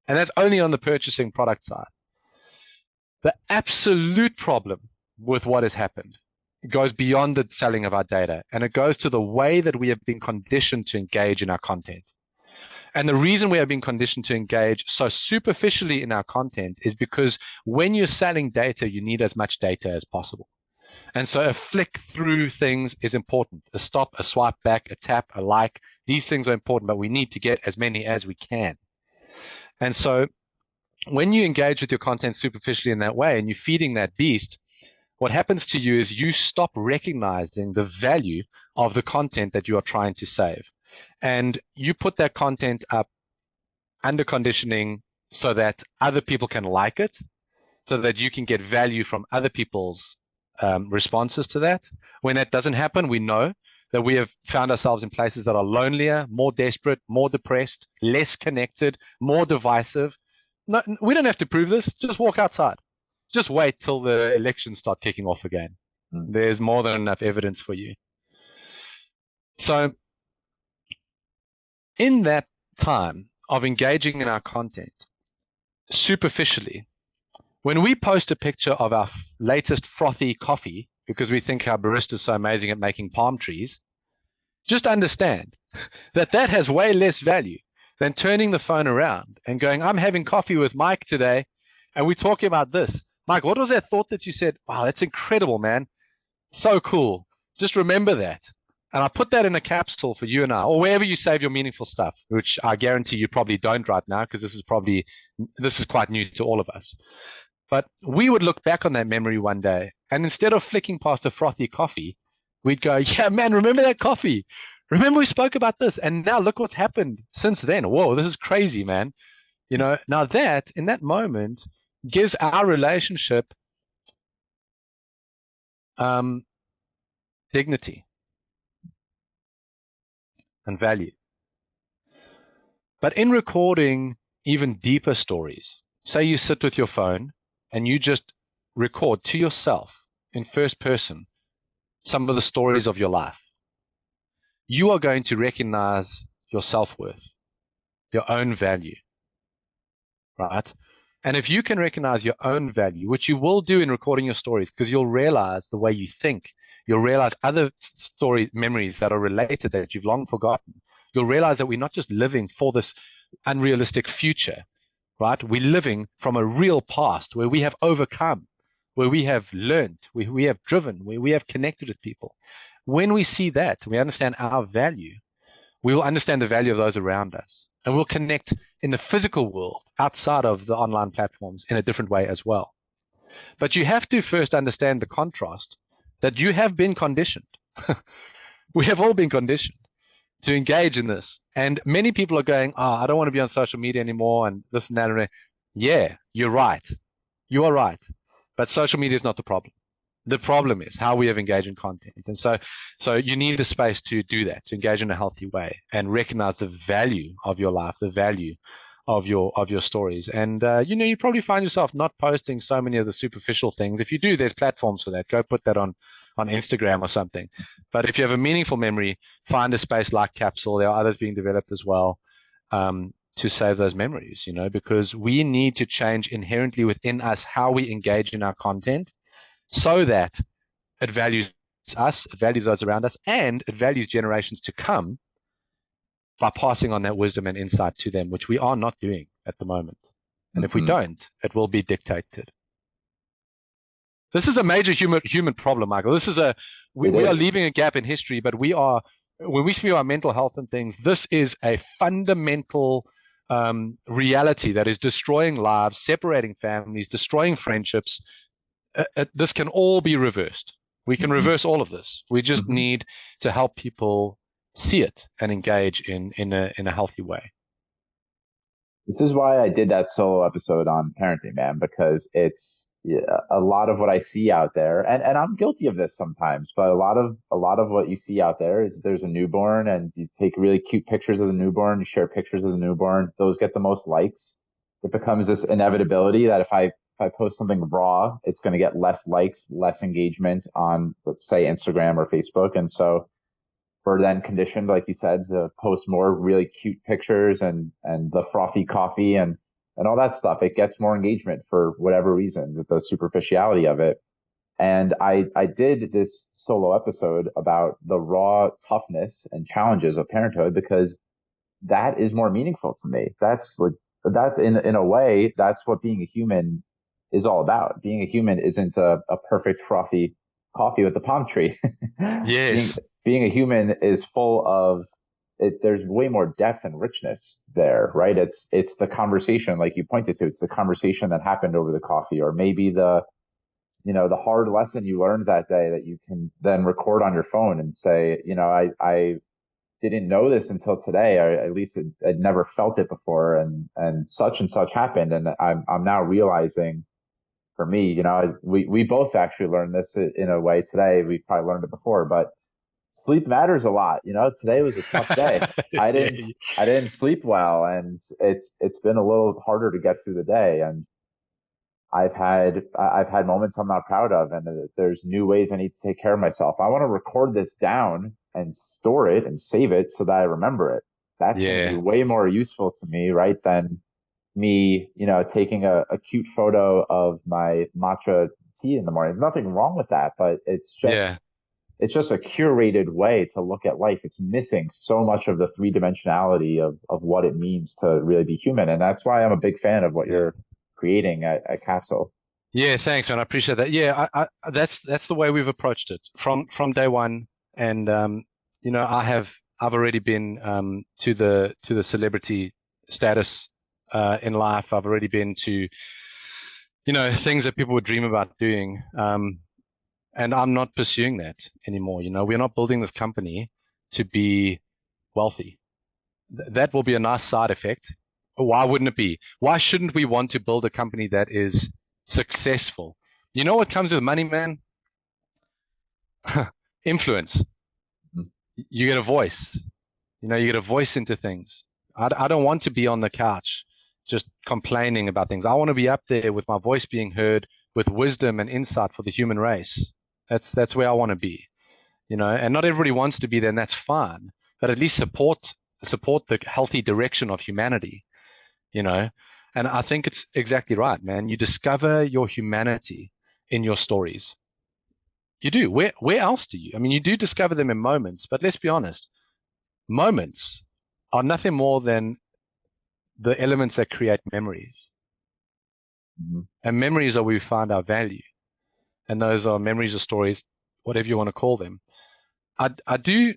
And that's only on the purchasing product side. The absolute problem with what has happened, it goes beyond the selling of our data, and it goes to the way that we have been conditioned to engage in our content. And the reason we have been conditioned to engage so superficially in our content is because when you're selling data, you need as much data as possible. And so a flick through things is important. A stop, a swipe back, a tap, a like. These things are important, but we need to get as many as we can. And so when you engage with your content superficially in that way and you're feeding that beast, what happens to you is you stop recognizing the value of the content that you are trying to save. And you put that content up under conditioning so that other people can like it, so that you can get value from other people's responses to that. When that doesn't happen, we know that we have found ourselves in places that are lonelier, more desperate, more depressed, less connected, more divisive. No, we don't have to prove this. Just walk outside. Just wait till the elections start kicking off again. There's more than enough evidence for you. So in that time of engaging in our content superficially. When we post a picture of our latest frothy coffee because we think our barista is so amazing at making palm trees, just understand that that has way less value than turning the phone around and going, I'm having coffee with Mike today, and we're talking about this. Mike, what was that thought that you said? Wow, that's incredible, man. So cool. Just remember that. And I put that in a capsule for you and I, or wherever you save your meaningful stuff, which I guarantee you probably don't right now, because this is quite new to all of us. But we would look back on that memory one day, and instead of flicking past a frothy coffee, we'd go, yeah, man, remember that coffee? Remember we spoke about this? And now look what's happened since then. Whoa, this is crazy, man. Now that in that moment gives our relationship dignity and value. But in recording even deeper stories, say you sit with your phone and you just record to yourself in first person some of the stories of your life, you are going to recognize your self-worth, your own value, right? And if you can recognize your own value, which you will do in recording your stories, because you'll realize the way you think, you'll realize other story memories that are related that you've long forgotten. You'll realize that we're not just living for this unrealistic future, right? We're living from a real past where we have overcome, where we have learned, where we have driven, where we have connected with people. When we see that, we understand our value, we will understand the value of those around us, and we'll connect in the physical world outside of the online platforms in a different way as well. But you have to first understand the contrast that you have been conditioned. We have all been conditioned to engage in this. And many people are going, I don't want to be on social media anymore and this and that. Yeah, you're right. You are right. But social media is not the problem. The problem is how we have engaged in content. And so you need a space to do that, to engage in a healthy way and recognize the value of your life, the value of your stories. And, you probably find yourself not posting so many of the superficial things. If you do, there's platforms for that. Go put that on Instagram or something. But if you have a meaningful memory, find a space like Capsule. There are others being developed as well, to save those memories, because we need to change inherently within us how we engage in our content so that it values us, it values those around us, and it values generations to come by passing on that wisdom and insight to them, which we are not doing at the moment. And if we don't, it will be dictated. This is a major human problem, Michael. This is we are leaving a gap in history, but when we speak about mental health and things, this is a fundamental reality that is destroying lives, separating families, destroying friendships. This can all be reversed. We can reverse all of this. We just need to help people see it and engage in a healthy way. This is why I did that solo episode on parenting, man, because it's a lot of what I see out there, and I'm guilty of this sometimes, but a lot of what you see out there is there's a newborn and you take really cute pictures of the newborn, you share pictures of the newborn, those get the most likes. It becomes this inevitability that if I post something raw, it's going to get less likes, less engagement on, let's say, Instagram or Facebook. And so we're then conditioned, like you said, to post more really cute pictures and the frothy coffee and all that stuff. It gets more engagement for whatever reason, the superficiality of it. And I did this solo episode about the raw toughness and challenges of parenthood because that is more meaningful to me. That's in a way, that's what being a human is all about. Being a human isn't a perfect frothy coffee with the palm tree. Yes. Being a human is full of it. There's way more depth and richness there, right? It's the conversation, like you pointed to. It's the conversation that happened over the coffee, or maybe the hard lesson you learned that day that you can then record on your phone and say, I didn't know this until today, or at least I'd never felt it before, and such happened, and I'm now realizing. For me, we both actually learned this in a way today. We probably learned it before, but sleep matters a lot. Today was a tough day. I didn't sleep well, and it's been a little harder to get through the day. And I've had moments I'm not proud of, and there's new ways I need to take care of myself. I want to record this down and store it and save it so that I remember it. that's going to be Yeah. way more useful to me, right, than me, taking a cute photo of my matcha tea in the morning. Nothing wrong with that, but Yeah. it's just a curated way to look at life. It's missing so much of the three dimensionality of what it means to really be human. And that's why I'm a big fan of what Yeah. you're creating at Capsule. Yeah, thanks, man. I appreciate that. Yeah, that's the way we've approached it from day one. And I've already been to the celebrity status in life. I've already been to things that people would dream about doing. And I'm not pursuing that anymore. We're not building this company to be wealthy. That will be a nice side effect. Why wouldn't it be? Why shouldn't we want to build a company that is successful? You know what comes with money, man? Influence. Mhm. You get a voice. You get a voice into things. I don't want to be on the couch just complaining about things. I want to be up there with my voice being heard, with wisdom and insight for the human race. That's where I want to be. And not everybody wants to be there, and that's fine. But at least support the healthy direction of humanity. you know. And I think it's exactly right, man. You discover your humanity in your stories. You do. Where else do you? I mean, you do discover them in moments, but let's be honest, moments are nothing more than the elements that create memories. Mhm. And memories are where we find our value. And those are memories or stories, whatever you want to call them. I, I do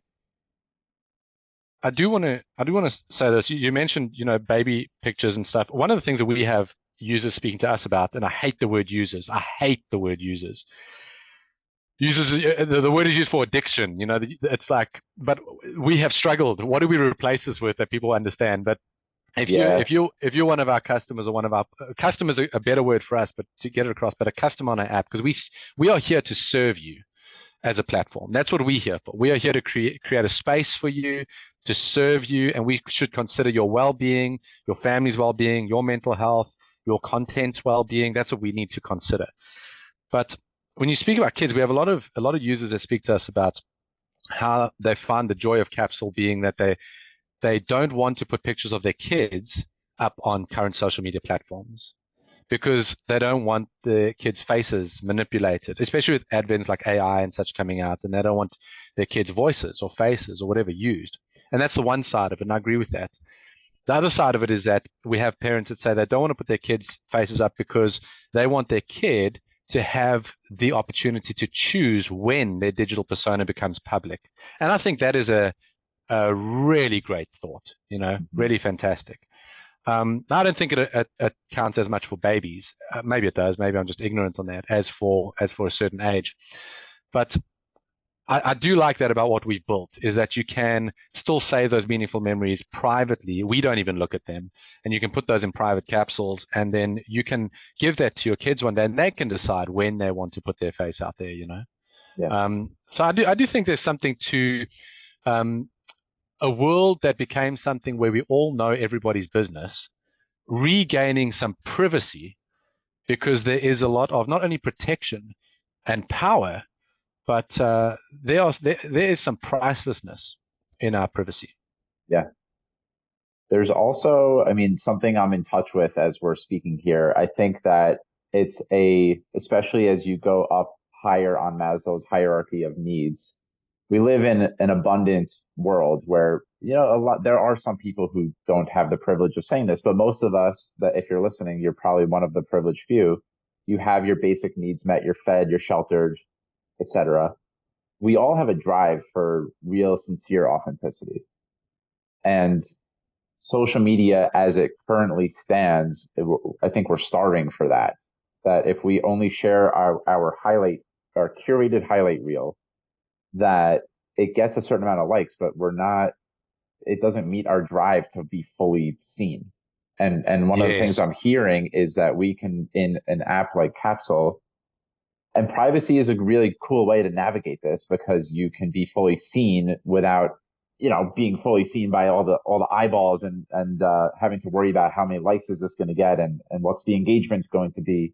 I do want to say this. You mentioned, baby pictures and stuff. One of the things that we have users speaking to us about, and I hate the word users. I hate the word users. Users, the word is used for addiction. It's like, but we have struggled. What do we replace this with that people understand? But if you Yeah. if you if you're one of our customers, or one of our customers, a better word for us, but to get it across, but a customer on our app, because we are here to serve you as a platform. That's what we're here for. We are here to create a space for you, to serve you, and we should consider your well-being, your family's well-being, your mental health, your content well-being. That's what we need to consider. But when you speak about kids, we have a lot of users that speak to us about how they find the joy of Capsule being that they don't want to put pictures of their kids up on current social media platforms, because they don't want the kids' faces manipulated, especially with advents like AI and such coming out, and they don't want their kids' voices or faces or whatever used. And that's the one side of it, and I agree with that. The other side of it is that we have parents that say they don't want to put their kids' faces up because they want their kid to have the opportunity to choose when their digital persona becomes public. And I think that is a really great thought, Mhm. really fantastic. I don't think it counts as much for babies. Maybe it does. Maybe I'm just ignorant on that. As for a certain age, but I do like that about what we've built, is that you can still save those meaningful memories privately. We don't even look at them, and you can put those in private capsules, and then you can give that to your kids one day, and they can decide when they want to put their face out there. Yeah. So I do think there's something to um, a world that became something where we all know everybody's business, regaining some privacy, because there is a lot of not only protection and power, but there is some pricelessness in our privacy. Yeah. There's also, I mean, something I'm in touch with as we're speaking here. I think that especially as you go up higher on Maslow's hierarchy of needs, we live in an abundant world where, there are some people who don't have the privilege of saying this, but most of us, that if you're listening, you're probably one of the privileged few. You have your basic needs met, you're fed, you're sheltered, etc. We all have a drive for real, sincere authenticity. And social media as it currently stands, I think we're starving for that. That if we only share our curated highlight reel, that it gets a certain amount of likes, but it doesn't meet our drive to be fully seen. And one of the things Yes, I'm hearing is that we can, in an app like Capsule, and privacy is a really cool way to navigate this, because you can be fully seen without, being fully seen by all the eyeballs, and having to worry about how many likes is this going to get, and what's the engagement going to be.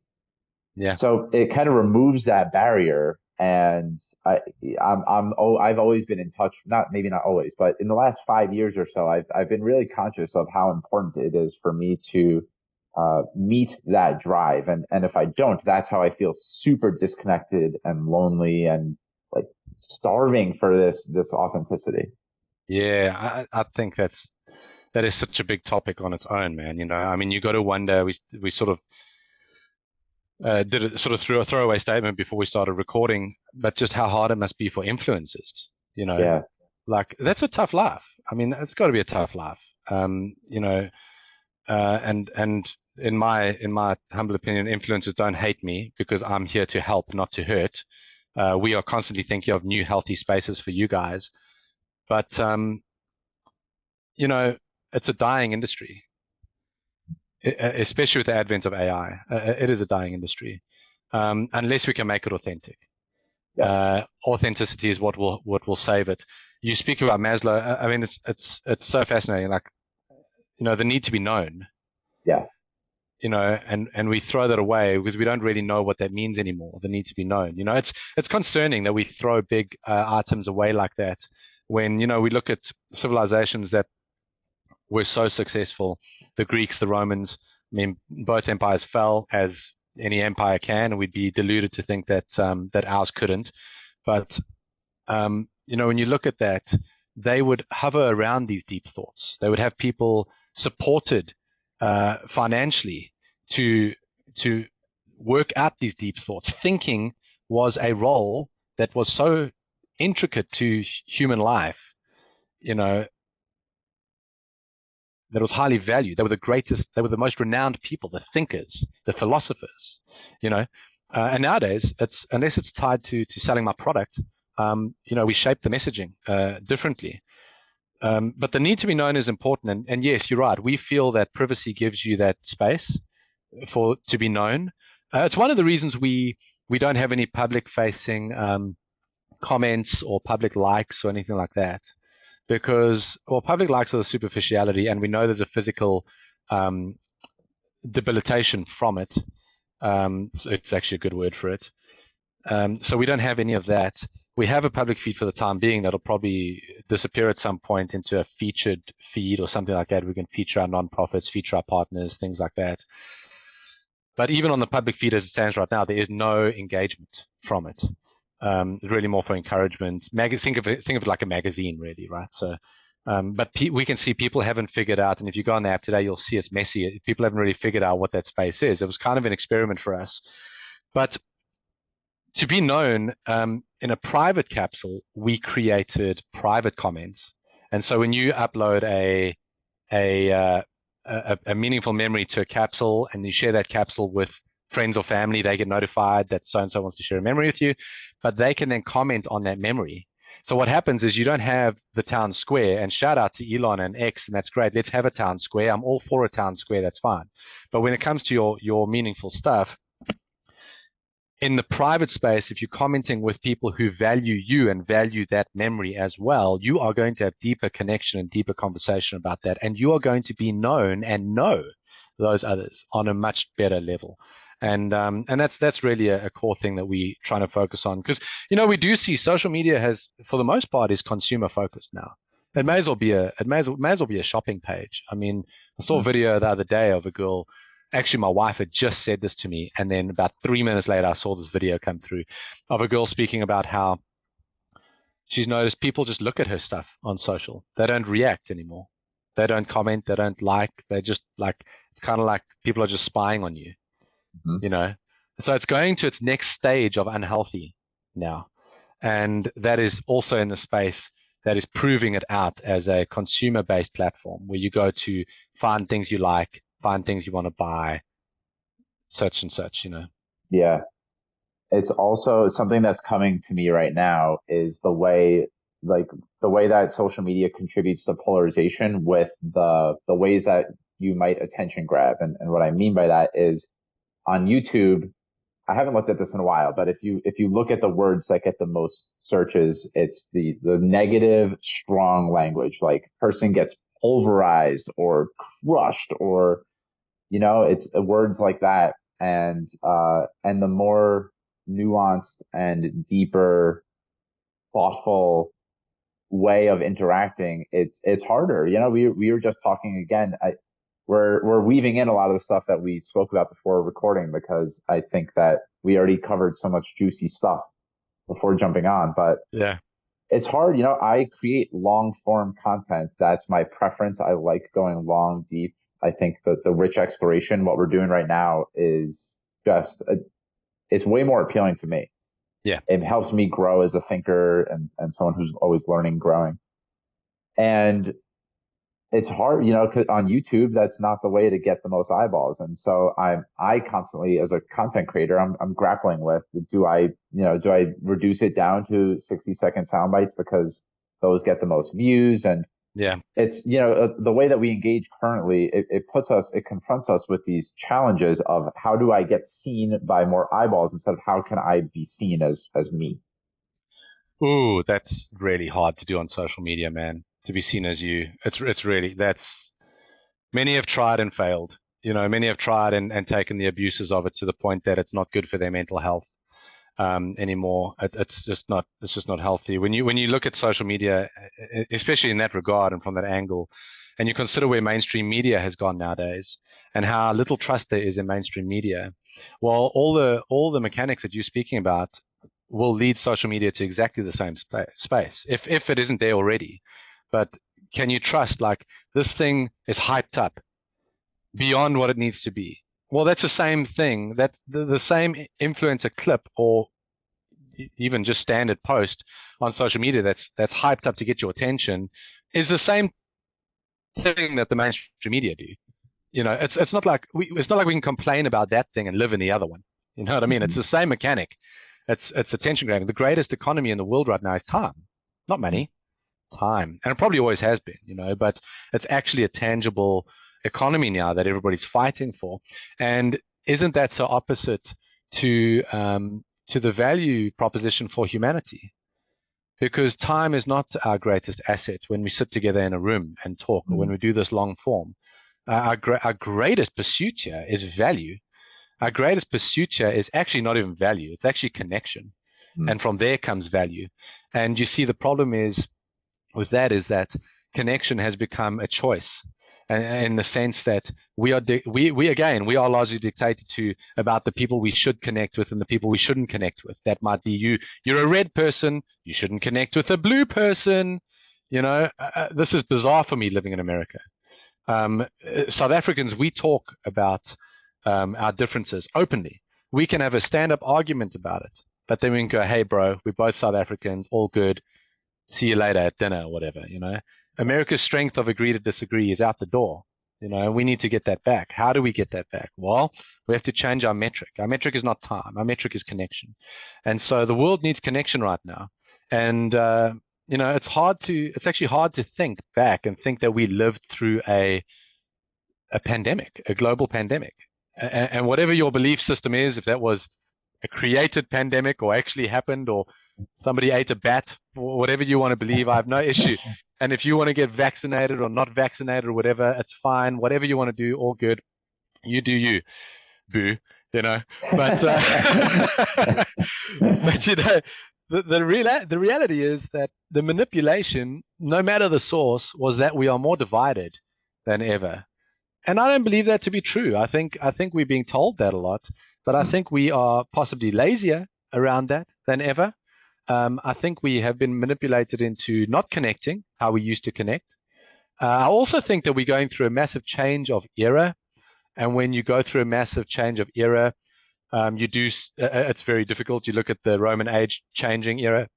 yeah, So it kind of removes that barrier. And I've always been in touch, maybe not always, but in the last 5 years or so, I've been really conscious of how important it is for me to meet that drive. And if I don't, that's how I feel super disconnected and lonely and like starving for this authenticity. Yeah, I think that is such a big topic on its own, man. You know, I mean, you got to wonder. We sort of did it sort of through a throwaway statement before we started recording, but just how hard it must be for influencers. You know, Yeah. like that's a tough life. I mean, it's got to be a tough life. You know, and in my humble opinion, influencers don't hate me because I'm here to help, not to hurt. We are constantly thinking of new healthy spaces for you guys, but you know, it's a dying industry, especially with the advent of AI. It is a dying industry, unless we can make it authentic. Yes. Authenticity is what will save it. You speak about Maslow. I mean, it's so fascinating. Like, you know, the need to be known. Yeah. You know, and we throw that away because we don't really know what that means anymore. The need to be known. You know, it's concerning that we throw big items away like that when, you know, we look at civilizations that were so successful. The Greeks, the Romans. I mean, both empires fell as any empire can, and we'd be deluded to think that that ours couldn't. But you know, when you look at that, they would hover around these deep thoughts. They would have people supported financially to to work out these deep thoughts. Thinking was a role that was so intricate to human life, you know, that was highly valued. They were the greatest, they were the most renowned people, the thinkers, the philosophers, you know. And nowadays, it's unless it's tied to selling my product, you know, we shape the messaging differently. But the need to be known is important. And yes, you're right. We feel that privacy gives you that space for to be known. It's one of the reasons we don't have any public facing comments or public likes or anything like that because, well, public likes are the superficiality, and we know there's a physical um, debilitation from it. So it's actually a good word for it. So we don't have any of that. We have a public feed for the time being that'll probably disappear at some point into a featured feed or something like that. We can feature our nonprofits, feature our partners, things like that. But even on the public feed as it stands right now, there is no engagement from it. Really more for encouragement. Think of it like a magazine, really, right? So, but we can see people haven't figured out, and if you go on the app today, you'll see it's messy. People haven't really figured out what that space is. It was kind of an experiment for us, but to be known in a private capsule, we created private comments, and so when you upload a a meaningful memory to a capsule and you share that capsule with friends or family, they get notified that so and so wants to share a memory with you, but they can then comment on that memory. So what happens is you don't have the town square, and shout out to Elon and X, and that's great. Let's have a town square. I'm all for a town square. That's fine. But when it comes to your meaningful stuff, in the private space, if you're commenting with people who value you and value that memory as well, you are going to have deeper connection and deeper conversation about that. And you are going to be known and know those others on a much better level. And that's really a core thing that we trying to focus on. Because, you know, we do see social media has, for the most part, is consumer focused now. It may as well be a shopping page. I mean, I saw a video the other day of a girl. Actually, my wife had just said this to me, and then about 3 minutes later, I saw this video come through of a girl speaking about how she's noticed people just look at her stuff on social. They don't react anymore. They don't comment. They don't like. They just like, it's kind of like people are just spying on you, Mm-hmm. you know? So it's going to its next stage of unhealthy now. And that is also in the space that is proving it out as a consumer-based platform where you go to find things you like, find things you want to buy, such and such, you know. Yeah. It's also something that's coming to me right now is like the way that social media contributes to polarization with the ways that you might attention grab. And what I mean by that is on YouTube, I haven't looked at this in a while, but if you look at the words that get the most searches, it's the negative, strong language, like person gets pulverized or crushed, or it's words like that. And the more nuanced and deeper, thoughtful way of interacting, it's harder. We were just talking again. We're weaving in a lot of the stuff that we spoke about before recording, because I think that we already covered so much juicy stuff before jumping on. But Yeah. it's hard. I create long form content. That's my preference. I like going long, deep. I think that the rich exploration, what we're doing right now, is just it's way more appealing to me. Yeah. It helps me grow as a thinker and someone who's always learning, growing. And it's hard, 'cause on YouTube, that's not the way to get the most eyeballs. And so I constantly, as a content creator, I'm grappling with, do I reduce it down to 60-second sound bites because those get the most views? And Yeah. it's, the way that we engage currently, it confronts us with these challenges of how do I get seen by more eyeballs instead of how can I be seen as me? Ooh, that's really hard to do on social media, man. To be seen as you. It's really, that's, many have tried and failed. Many have tried and taken the abuses of it to the point that it's not good for their mental health anymore. It's just not healthy. When you look at social media, especially in that regard and from that angle, and you consider where mainstream media has gone nowadays and how little trust there is in mainstream media, well, all the mechanics that you're speaking about will lead social media to exactly the same space, if it isn't there already. But can you trust, like, this thing is hyped up beyond what it needs to be? Well, that's the same thing. That the same influencer clip or even just standard post on social media that's hyped up to get your attention is the same thing that the mainstream media do. It's not like we can complain about that thing and live in the other one. You know what I mean? It's the same mechanic. It's attention grabbing. The greatest economy in the world right now is time, not money, time, and it probably always has been. But it's actually a tangible economy now that everybody's fighting for. And isn't that so opposite to the value proposition for humanity? Because time is not our greatest asset when we sit together in a room and talk, or when we do this long form. Our greatest pursuit here is value. Our greatest pursuit here is actually not even value, it's actually connection. And from there comes value. And you see, the problem is with that is that connection has become a choice, in the sense that we are largely dictated to about the people we should connect with and the people we shouldn't connect with. That might be you're a red person, you shouldn't connect with a blue person. This is bizarre for me living in America. South Africans, we talk about our differences openly. We can have a stand-up argument about it, but then we can go, hey bro, we're both South Africans, all good, see you later at dinner or whatever. America's strength of agree to disagree is out the door. We need to get that back. How do we get that back? Well, we have to change our metric. Our metric is not time. Our metric is connection. And so the world needs connection right now. And it's actually hard to think back and think that we lived through a pandemic, a global pandemic. And whatever your belief system is, if that was a created pandemic or actually happened, or somebody ate a bat, or whatever you want to believe, I have no issue. And if you want to get vaccinated or not vaccinated or whatever, it's fine. Whatever you want to do, all good. You do you, boo. But but the reality is that the manipulation, no matter the source, was that we are more divided than ever. And I don't believe that to be true. I think we're being told that a lot, but I think we are possibly lazier around that than ever. I think we have been manipulated into not connecting how we used to connect. I also think that we're going through a massive change of era. And when you go through a massive change of era, it's very difficult. You look at the Roman age changing era,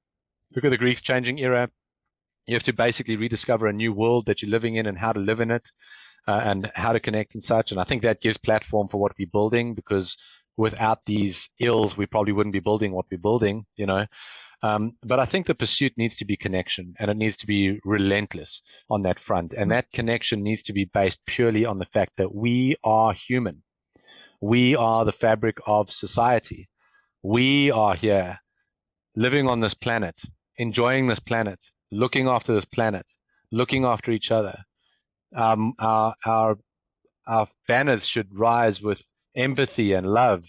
look at the Greeks changing era. You have to basically rediscover a new world that you're living in and how to live in it, and how to connect and such. And I think that gives platform for what we're building, because without these ills, we probably wouldn't be building what we're building. But I think the pursuit needs to be connection, and it needs to be relentless on that front. And that connection needs to be based purely on the fact that we are human. We are the fabric of society. We are here living on this planet, enjoying this planet, looking after this planet, looking after each other. Our banners should rise with empathy and love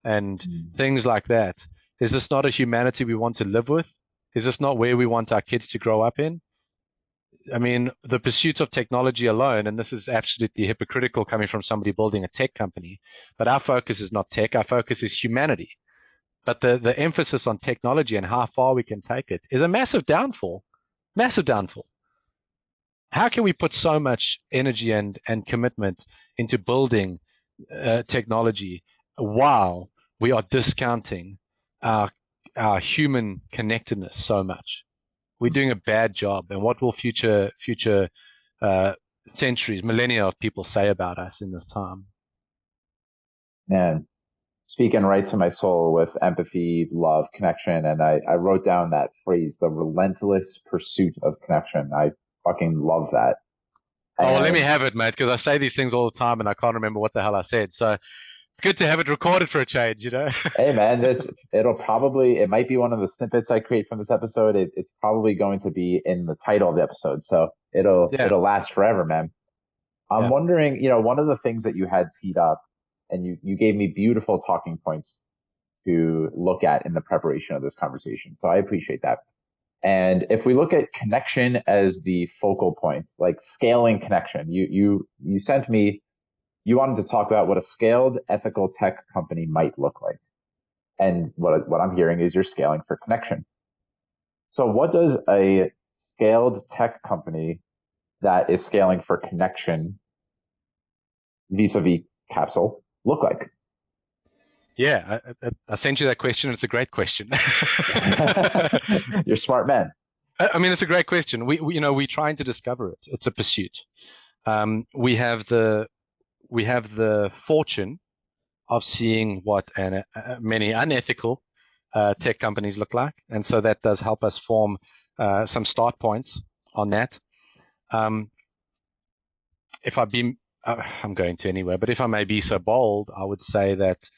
and things like that. Is this not a humanity we want to live with? Is this not where we want our kids to grow up in? I mean, the pursuit of technology alone, and this is absolutely hypocritical coming from somebody building a tech company, but our focus is not tech, our focus is humanity. But the emphasis on technology and how far we can take it is a massive downfall. Massive downfall. How can we put so much energy and commitment into building technology while we are discounting our human connectedness so much? We're doing a bad job. And what will future centuries, millennia of people say about us in this time? Man, speaking right to my soul with empathy, love, connection. And I wrote down that phrase, the relentless pursuit of connection. I fucking love that. Oh, well, let me And have it, mate, because I say these things all the time and I can't remember what the hell I said. So it's good to have it recorded for a change, you know? hey, man, it might be one of the snippets I create from this episode. It's probably going to be in the title of the episode. So Yeah, it'll last forever, man. I'm yeah. wondering, one of the things that you had teed up and you gave me beautiful talking points to look at in the preparation of this conversation. So I appreciate that. And if we look at connection as the focal point, like scaling connection, you sent me, you wanted to talk about what a scaled ethical tech company might look like. And what I'm hearing is you're scaling for connection. So what does a scaled tech company that is scaling for connection vis-a-vis Capsule look like? Yeah, I sent you that question. It's a great question. You're smart men. I mean, it's a great question. We're trying to discover it. It's a pursuit. We have the fortune of seeing what many unethical tech companies look like, and so that does help us form some start points on that. If I be, I'm going to anywhere, but if I may be so bold, I would say that,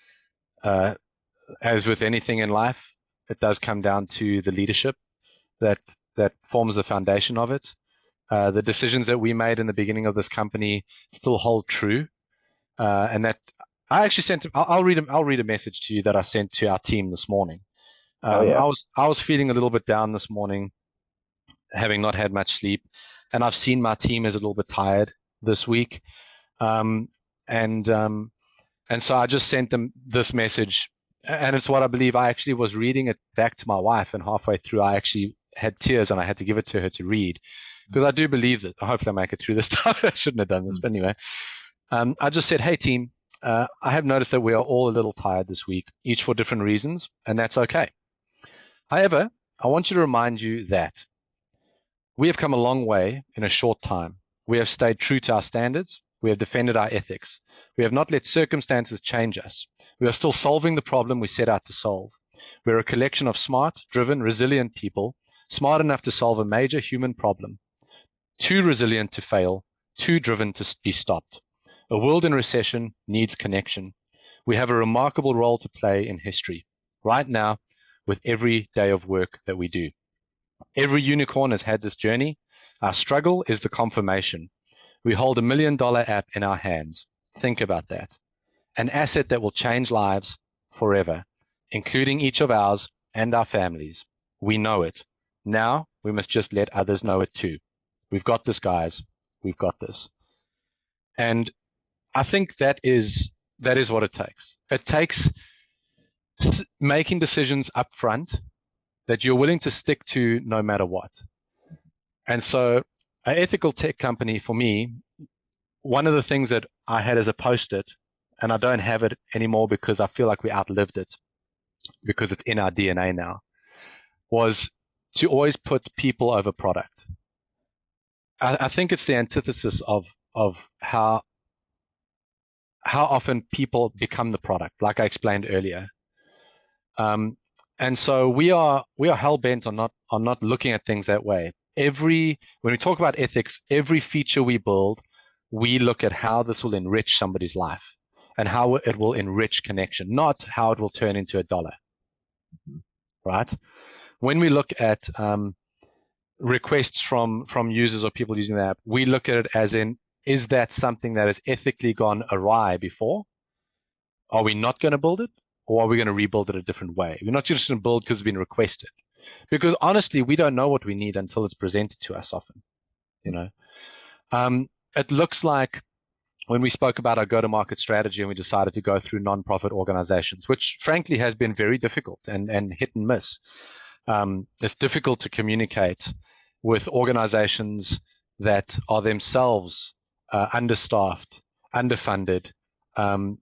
as with anything in life, it does come down to the leadership that forms the foundation of it. The decisions that we made in the beginning of this company still hold true, and that I actually sent. I'll read a message to you that I sent to our team this morning. Oh yeah. I was feeling a little bit down this morning, having not had much sleep, and I've seen my team is a little bit tired this week, um, and um, and so I just sent them this message, and it's what I believe. I actually was reading it back to my wife, and halfway through, I actually had tears, and I had to give it to her to read because I do believe that. Hopefully, I make it through this time. I shouldn't have done this, but anyway, I just said, "Hey, team, I have noticed that we are all a little tired this week, each for different reasons, and that's okay. However, I want you to remind you that we have come a long way in a short time. We have stayed true to our standards. We have defended our ethics. We have not let circumstances change us. We are still solving the problem we set out to solve. We're a collection of smart, driven, resilient people, smart enough to solve a major human problem, too resilient to fail, too driven to be stopped. A world in recession needs connection. We have a remarkable role to play in history, right now, with every day of work that we do. Every unicorn has had this journey. Our struggle is the confirmation. We hold $1 million app in our hands. Think about that. An asset that will change lives forever, including each of ours and our families. We know it. Now we must just let others know it too. We've got this, guys. We've got this. And I think that is what it takes. It takes making decisions up front that you're willing to stick to no matter what. And so an ethical tech company, for me, one of the things that I had as a post-it, and I don't have it anymore because I feel like we outlived it, because it's in our DNA now, was to always put people over product. I think it's the antithesis of how often people become the product, like I explained earlier. And so we are hell bent on not looking at things that way. When we talk about ethics, every feature we build, we look at how this will enrich somebody's life and how it will enrich connection, not how it will turn into $1. Right? When we look at requests from users or people using the app, we look at it as in, is that something that has ethically gone awry before? Are we not going to build it? or are we going to rebuild it a different way? We're not just going to build because it's been requested. Because honestly, we don't know what we need until it's presented to us often, you know. It looks like when we spoke about our go-to-market strategy and we decided to go through non-profit organizations, which frankly has been very difficult and hit and miss. It's difficult to communicate with organizations that are themselves understaffed, underfunded.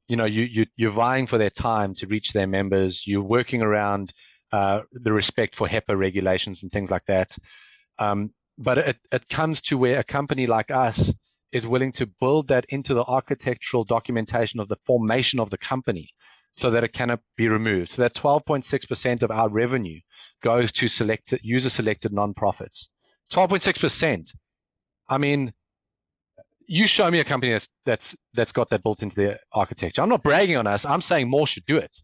You're vying for their time to reach their members. You're working around the respect for HEPA regulations and things like that. But it comes to where a company like us is willing to build that into the architectural documentation of the formation of the company so that it cannot be removed. So that 12.6% of our revenue goes to user-selected nonprofits. 12.6%. I mean, you show me a company that's got that built into their architecture. I'm not bragging on us. I'm saying more should do it.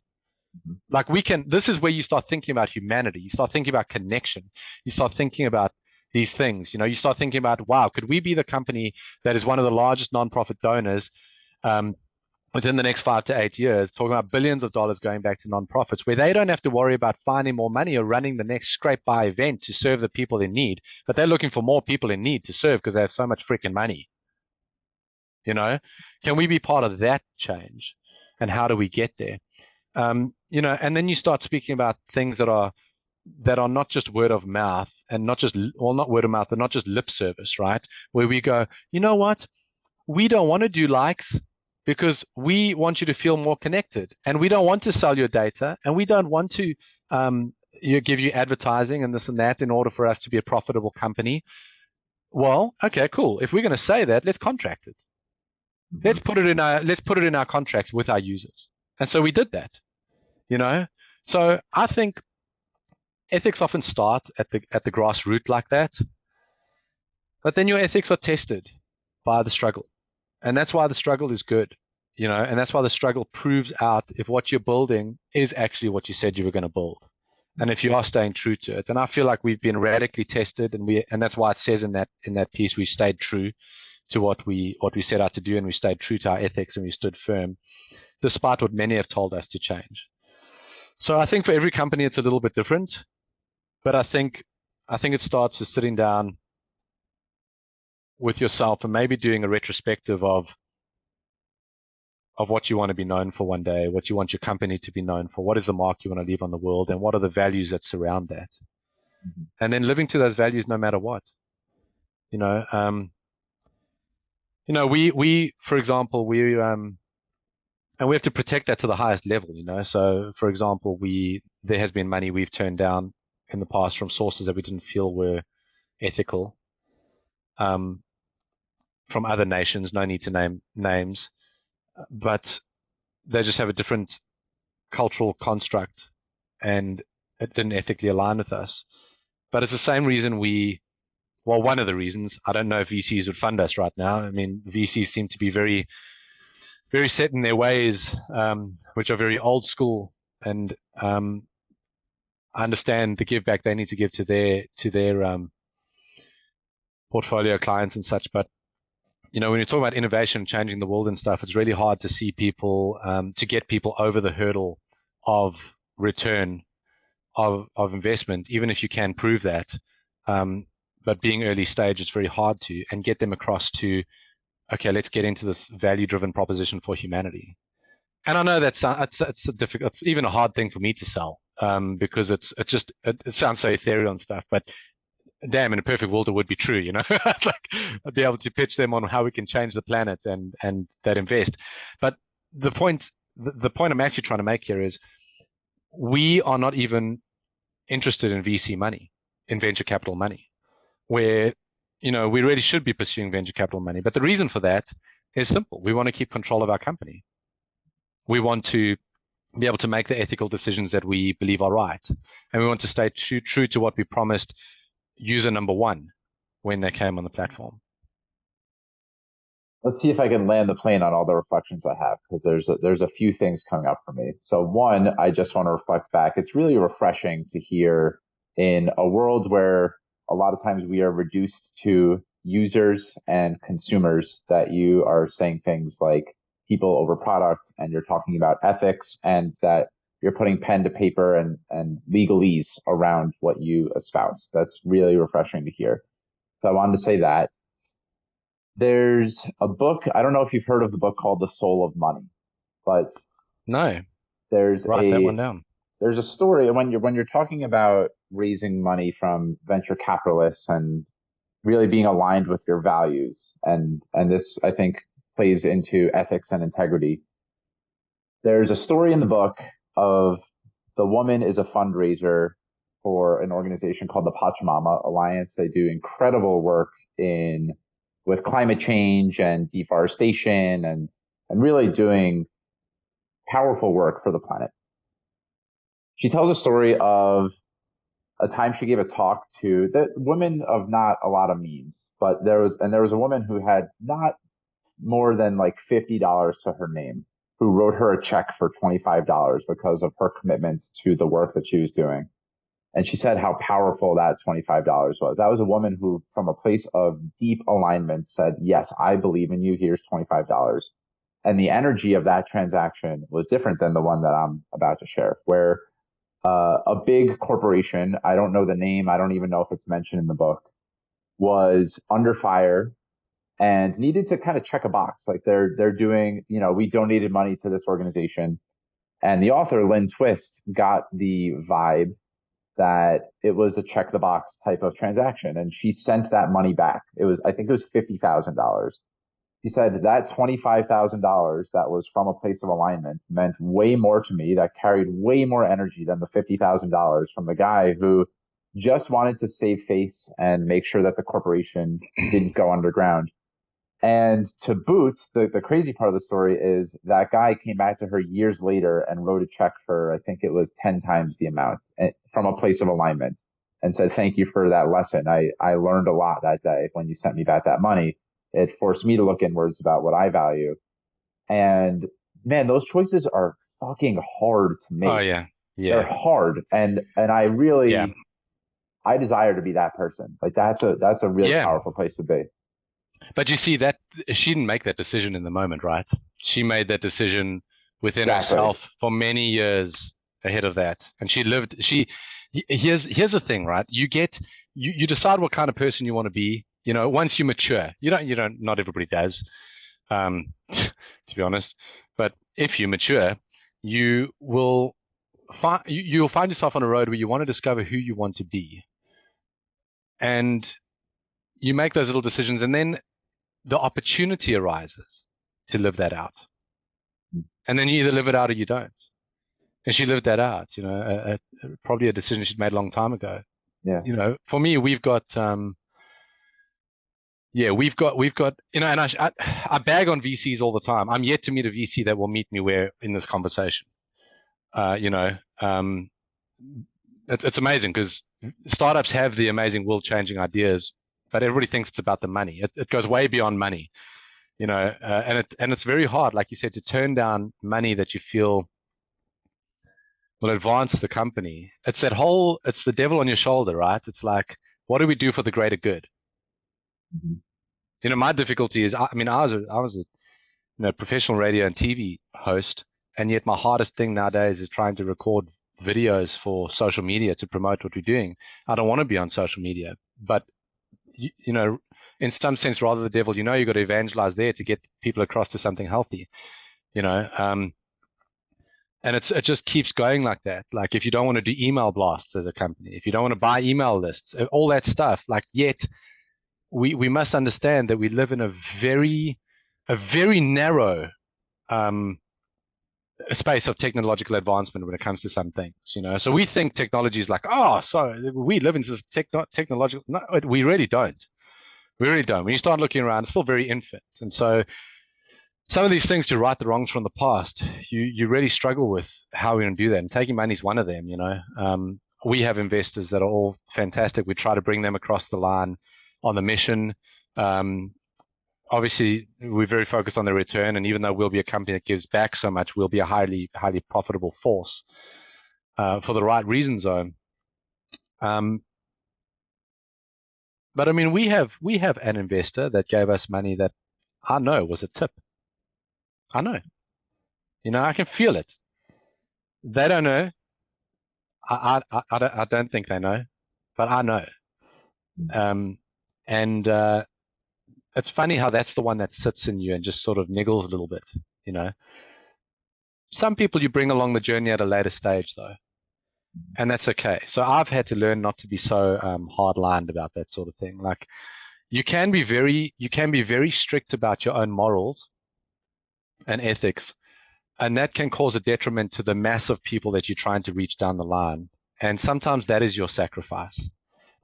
Like this is where you start thinking about humanity. You start thinking about connection. You start thinking about these things. You start thinking about, wow, could we be the company that is one of the largest nonprofit donors within the next 5 to 8 years, talking about billions of dollars going back to nonprofits, where they don't have to worry about finding more money or running the next scrape by event to serve the people in need, but they're looking for more people in need to serve because they have so much freaking money. Can we be part of that change? And how do we get there? And then you start speaking about things that are not just word of mouth and not word of mouth, but not just lip service, right? Where we go, you know what? We don't want to do likes because we want you to feel more connected, and we don't want to sell your data, and we don't want to give you advertising and this and that in order for us to be a profitable company. Well, okay, cool. If we're going to say that, let's contract it. Let's put it in our contracts with our users. And so we did that, So I think ethics often start at the grassroots like that, but then your ethics are tested by the struggle, and that's why the struggle is good, and that's why the struggle proves out if what you're building is actually what you said you were going to build, and if you are staying true to it. And I feel like we've been radically tested, and that's why it says in that piece we stayed true to what we set out to do, and we stayed true to our ethics, and we stood firm despite what many have told us to change. So I think for every company it's a little bit different, but I think it starts with sitting down with yourself and maybe doing a retrospective of what you want to be known for one day, what you want your company to be known for, what is the mark you want to leave on the world, and what are the values that surround that. And then living to those values no matter what. We for example, and we have to protect that to the highest level, So, for example, there has been money we've turned down in the past from sources that we didn't feel were ethical, from other nations. No need to name names, but they just have a different cultural construct, and it didn't ethically align with us. But it's the same reason one of the reasons. I don't know if VCs would fund us right now. I mean, VCs seem to be very very set in their ways, which are very old school, and I understand the give back they need to give to their portfolio clients and such. But when you're talking about innovation, changing the world and stuff, it's really hard to see people to get people over the hurdle of return of investment, even if you can prove that. But being early stage, it's very hard to, and get them across to, okay, let's get into this value-driven proposition for humanity. And I know it's difficult. It's even a hard thing for me to sell, because it sounds so ethereal and stuff. But damn, in a perfect world, it would be true, Like, I'd be able to pitch them on how we can change the planet and that invest. But the point I'm actually trying to make here is we are not even interested in VC money, in venture capital money, where we really should be pursuing venture capital money. But the reason for that is simple. We want to keep control of our company. We want to be able to make the ethical decisions that we believe are right. And we want to stay true to what we promised user number one when they came on the platform. Let's see if I can land the plane on all the reflections I have, because there's a few things coming up for me. So one, I just want to reflect back. It's really refreshing to hear in a world where a lot of times we are reduced to users and consumers that you are saying things like people over product, and you're talking about ethics, and that you're putting pen to paper and legalese around what you espouse. That's really refreshing to hear. So I wanted to say that. There's a book, I don't know if you've heard of the book called The Soul of Money, but No, there's write that one down. there's a story when you're talking about raising money from venture capitalists and really being aligned with your values, and this I think plays into ethics and integrity. There's a story in the book of the woman is a fundraiser for an organization called the Pachamama Alliance. They do incredible work in with climate change and deforestation and really doing powerful work for the planet. She tells a story of a time she gave a talk to the women of not a lot of means, but there was a woman who had not more than like $50 to her name, who wrote her a check for $25 because of her commitment to the work that she was doing. And she said how powerful that $25 was. That was a woman who, from a place of deep alignment, said, yes, I believe in you. Here's $25. And the energy of that transaction was different than the one that I'm about to share, where a big corporation, I don't know the name, I don't even know if it's mentioned in the book, was under fire and needed to kind of check a box. Like they're doing, we donated money to this organization. And the author, Lynn Twist, got the vibe that it was a check the box type of transaction. And she sent that money back. I think it was $50,000. He said that $25,000 that was from a place of alignment meant way more to me, that carried way more energy than the $50,000 from the guy who just wanted to save face and make sure that the corporation didn't go underground. And to boot, the crazy part of the story is that guy came back to her years later and wrote a check for, I think it was 10 times the amount from a place of alignment, and said, thank you for that lesson. I learned a lot that day when you sent me back that money. It forced me to look inwards about what I value. And man, those choices are fucking hard to make. Oh yeah. They're hard. And I really, I desire to be that person. Like that's a really powerful place to be. But you see that she didn't make that decision in the moment, right? She made that decision within herself for many years ahead of that. And here's the thing, right? You decide what kind of person you want to be. Once you mature, not everybody does, to be honest, but if you mature, you'll find yourself on a road where you want to discover who you want to be. And you make those little decisions, and then the opportunity arises to live that out. And then you either live it out or you don't. And she lived that out, probably a decision she'd made a long time ago. Yeah. For me, we've got, and I bag on VCs all the time. I'm yet to meet a VC that will meet me in this conversation. It's amazing because startups have the amazing world-changing ideas, but everybody thinks it's about the money. It goes way beyond money, and it's very hard, like you said, to turn down money that you feel will advance the company. It's the devil on your shoulder, right? It's like, what do we do for the greater good? Mm-hmm. My difficulty is, I was a professional radio and TV host, and yet my hardest thing nowadays is trying to record videos for social media to promote what we're doing. I don't want to be on social media, but in some sense, rather the devil, you've got to evangelize there to get people across to something healthy, and it just keeps going like that. Like if you don't want to do email blasts as a company, if you don't want to buy email lists, all that stuff, yet we must understand that we live in a very narrow space of technological advancement when it comes to some things, So we think technology is like, so we live in this technological. No, we really don't. We really don't. When you start looking around, it's still very infant. And so some of these things, to right the wrongs from the past, you really struggle with how we're going to do that. And taking money is one of them, We have investors that are all fantastic. We try to bring them across the line on the mission. Obviously, we're very focused on the return, and even though we'll be a company that gives back so much, we'll be a highly, highly profitable force for the right reasons, though. But I mean, we have an investor that gave us money that I know was a tip. I know, I can feel it. They don't know. I don't think they know, but I know. Um, and it's funny how that's the one that sits in you and just sort of niggles a little bit, you know. Some people you bring along the journey at a later stage, though, and that's okay. So I've had to learn not to be so hard-lined about that sort of thing. Like you can be very strict about your own morals and ethics, and that can cause a detriment to the mass of people that you're trying to reach down the line. And sometimes that is your sacrifice.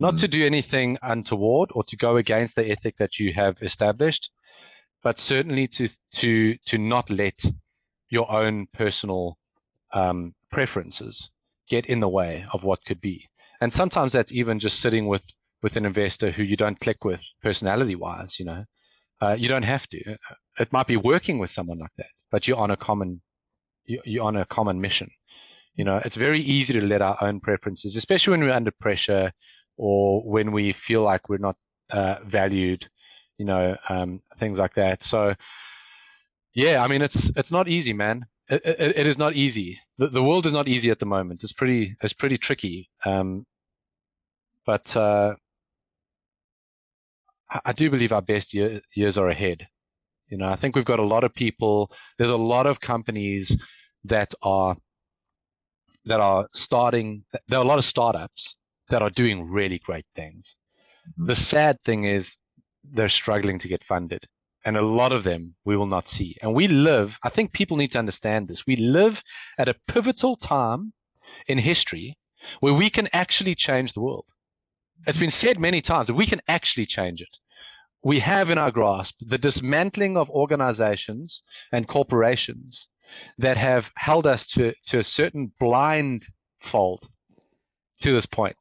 Not to do anything untoward or to go against the ethic that you have established, but certainly to not let your own personal preferences get in the way of what could be. And sometimes that's even just sitting with an investor who you don't click with personality wise. You don't have to. It might be working with someone like that, but you're on a common mission. It's very easy to let our own preferences, especially when we're under pressure or when we feel like we're not valued, things like that. So, yeah, I mean, it's not easy, man. It is not easy. The world is not easy at the moment. It's pretty tricky. But I do believe our best years are ahead. I think we've got a lot of people. There's a lot of companies that are starting. There are a lot of startups that are doing really great things. The sad thing is they're struggling to get funded. And a lot of them we will not see. And I think people need to understand this. We live at a pivotal time in history where we can actually change the world. It's been said many times that we can actually change it. We have in our grasp the dismantling of organizations and corporations that have held us to a certain blindfold to this point.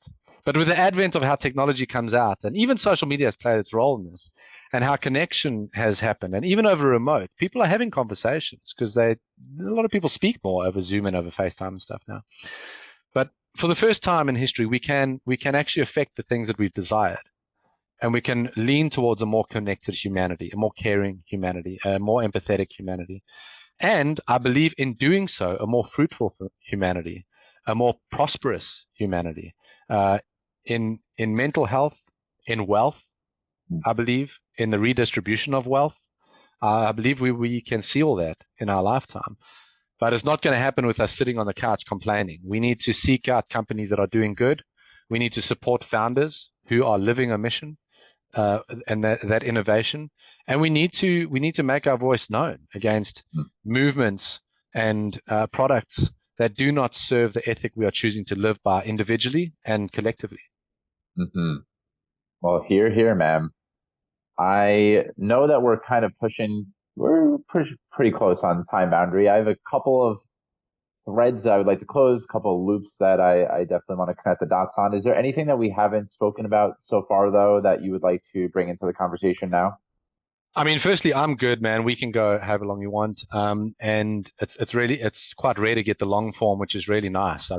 But with the advent of how technology comes out, and even social media has played its role in this, and how connection has happened, and even over remote, people are having conversations because a lot of people speak more over Zoom and over FaceTime and stuff now. But for the first time in history, we can actually affect the things that we've desired, and we can lean towards a more connected humanity, a more caring humanity, a more empathetic humanity, and I believe in doing so, a more fruitful humanity, a more prosperous humanity. In mental health, in wealth, I believe, in the redistribution of wealth. I believe we can see all that in our lifetime. But it's not going to happen with us sitting on the couch complaining. We need to seek out companies that are doing good. We need to support founders who are living a mission and that innovation. And we need to make our voice known against movements and products that do not serve the ethic we are choosing to live by individually and collectively. Well, here, ma'am. I know that we're pretty close on time boundary. I have a couple of threads that I would like to close, a couple of loops that I definitely want to connect the dots on. Is there anything that we haven't spoken about so far, though, that you would like to bring into the conversation now? I mean, firstly, I'm good, man. We can go however long you want. And it's quite rare to get the long form, which is really nice. I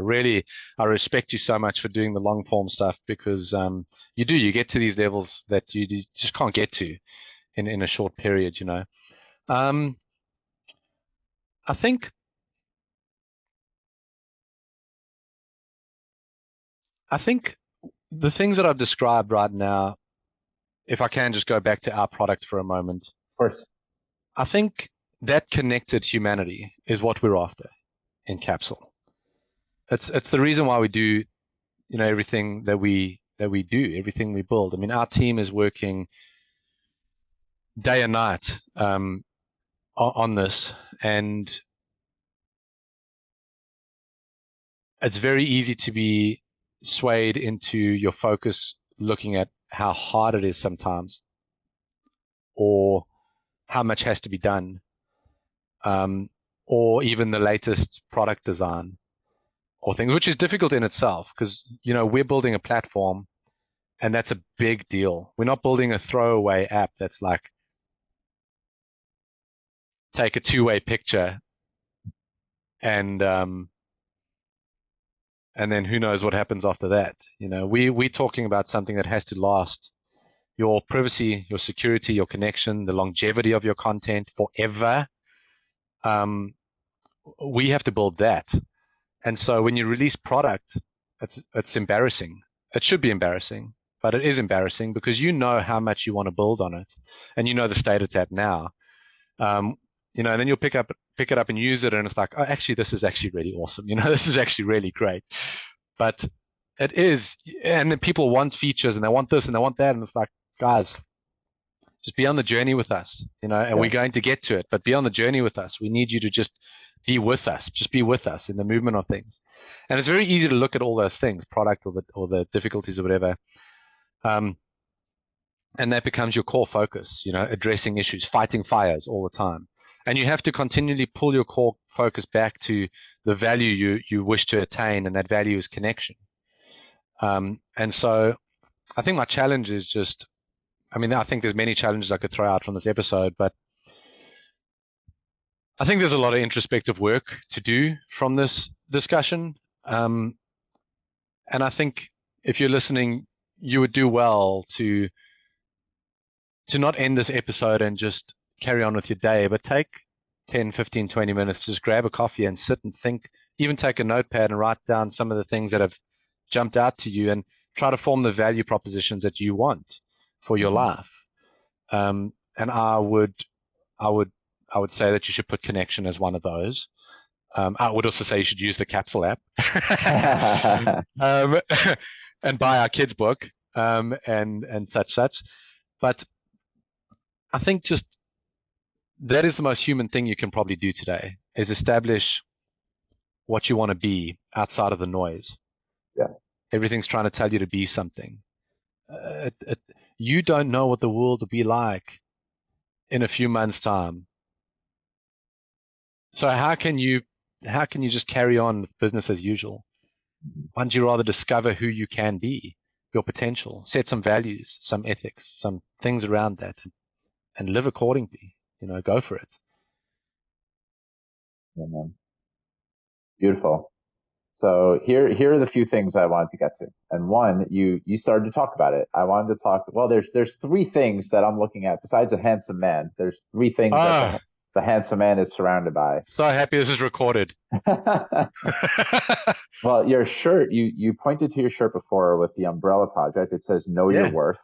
respect you so much for doing the long form stuff because you get to these levels that you just can't get to in a short period, I think the things that I've described right now, if I can just go back to our product for a moment. Of course. I think that connected humanity is what we're after in Capsule. It's the reason why we do, everything that we do, everything we build. I mean, our team is working day and night on this, and it's very easy to be swayed into your focus looking at how hard it is sometimes or how much has to be done, or even the latest product design or things, which is difficult in itself because, we're building a platform and that's a big deal. We're not building a throwaway app that's like, take a two-way picture and then who knows what happens after that. We're talking about something that has to last. Your privacy, your security, your connection, the longevity of your content forever. We have to build that. And so when you release product, it's embarrassing. It should be embarrassing, but it is embarrassing because you know how much you want to build on it, and you know the state it's at now. And then you'll pick it up and use it, and it's like, oh, actually, this is actually really awesome. This is actually really great. But it is, and then people want features, and they want this, and they want that, and it's like, guys, just be on the journey with us, and we're going to get to it, but be on the journey with us. We need you to just be with us, in the movement of things. And it's very easy to look at all those things, product or the difficulties or whatever. And that becomes your core focus, addressing issues, fighting fires all the time. And you have to continually pull your core focus back to the value you wish to attain, and that value is connection. And so I think my challenge is just, I think there's many challenges I could throw out from this episode, but I think there's a lot of introspective work to do from this discussion. And I think if you're listening, you would do well to not end this episode and just carry on with your day, but take 10, 15, 20 minutes, just grab a coffee and sit and think, even take a notepad and write down some of the things that have jumped out to you and try to form the value propositions that you want for your life. And I would say that you should put connection as one of those. I would also say you should use the Capsule app and buy our kids' book and such. But I think just that is the most human thing you can probably do today, is establish what you want to be outside of the noise. Yeah. Everything's trying to tell you to be something. You don't know what the world will be like in a few months' time. So how can you just carry on with business as usual? Why don't you rather discover who you can be, your potential, set some values, some ethics, some things around that, and live accordingly. Go for it. Amen. Beautiful. So here are the few things I wanted to get to. And one, you started to talk about it. I wanted to talk, well, there's three things that I'm looking at besides a handsome man. There's three things that the handsome man is surrounded by. So happy this is recorded. Well, your shirt, you pointed to your shirt before with the umbrella project. It says know your worth.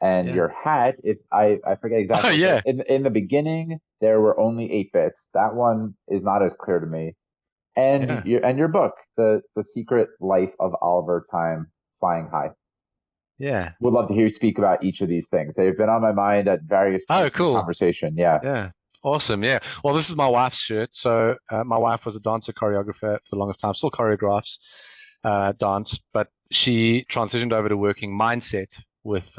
And your hat, if I forget exactly. In the beginning, there were only 8 bits. That one is not as clear to me. And your book, the Secret Life of Oliver Time Flying High. Yeah. Would love to hear you speak about each of these things. They've been on my mind at various points in the conversation. Yeah. Yeah. Awesome. Yeah. Well, this is my wife's shirt. So my wife was a dancer choreographer for the longest time, still choreographs dance, but she transitioned over to working mindset with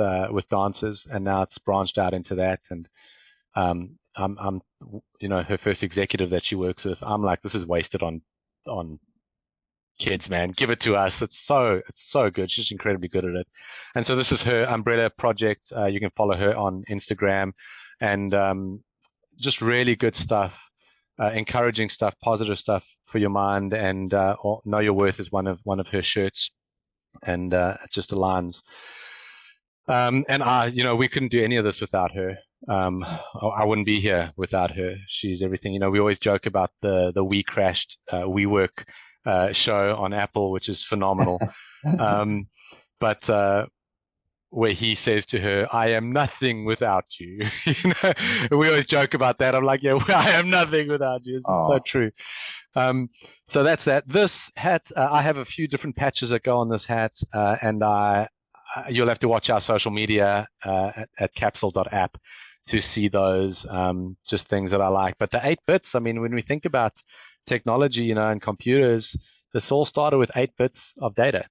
dancers, and now it's branched out into that. And I'm her first executive that she works with. I'm like, this is wasted on kids, man. Give it to us. It's so good. She's incredibly good at it. And so this is her umbrella project. You can follow her on Instagram, and just really good stuff, encouraging stuff, positive stuff for your mind. And Know Your Worth is one of her shirts, and it just aligns. And we couldn't do any of this without her. I wouldn't be here without her. She's everything. We always joke about the We Crashed WeWork show on Apple, which is phenomenal. But where he says to her, "I am nothing without you." We always joke about that. I'm like, yeah, I am nothing without you. This is so true. So that's that. This hat, I have a few different patches that go on this hat, and you'll have to watch our social media at capsule.app to see those, just things that I like. But the 8 bits, when we think about technology, and computers, this all started with 8 bits of data,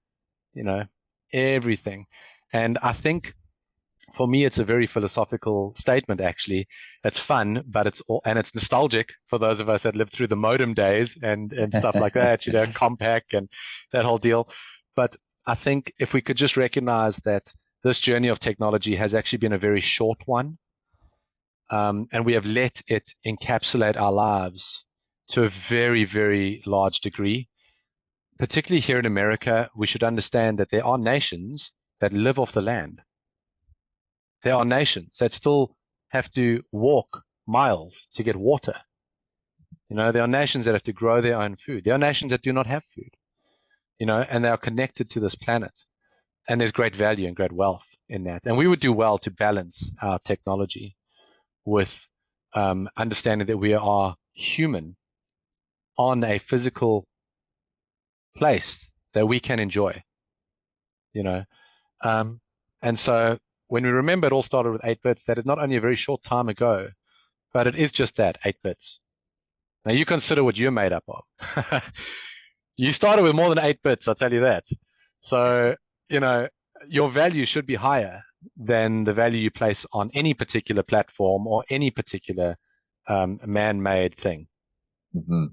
everything. And I think for me, it's a very philosophical statement, actually. It's fun, but it's nostalgic for those of us that lived through the modem days and stuff like that, Compaq and that whole deal. But I think if we could just recognize that this journey of technology has actually been a very short one, and we have let it encapsulate our lives to a very, very large degree. Particularly here in America, we should understand that there are nations that live off the land. There are nations that still have to walk miles to get water. There are nations that have to grow their own food. There are nations that do not have food. and they are connected to this planet. And there's great value and great wealth in that. And we would do well to balance our technology with understanding that we are human on a physical place that we can enjoy, you know. And so when we remember it all started with 8 bits, that is not only a very short time ago, but it is just that, 8 bits. Now you consider what you're made up of. You started with more than 8 bits, I'll tell you that. So, your value should be higher than the value you place on any particular platform or any particular man-made thing. Mm-hmm.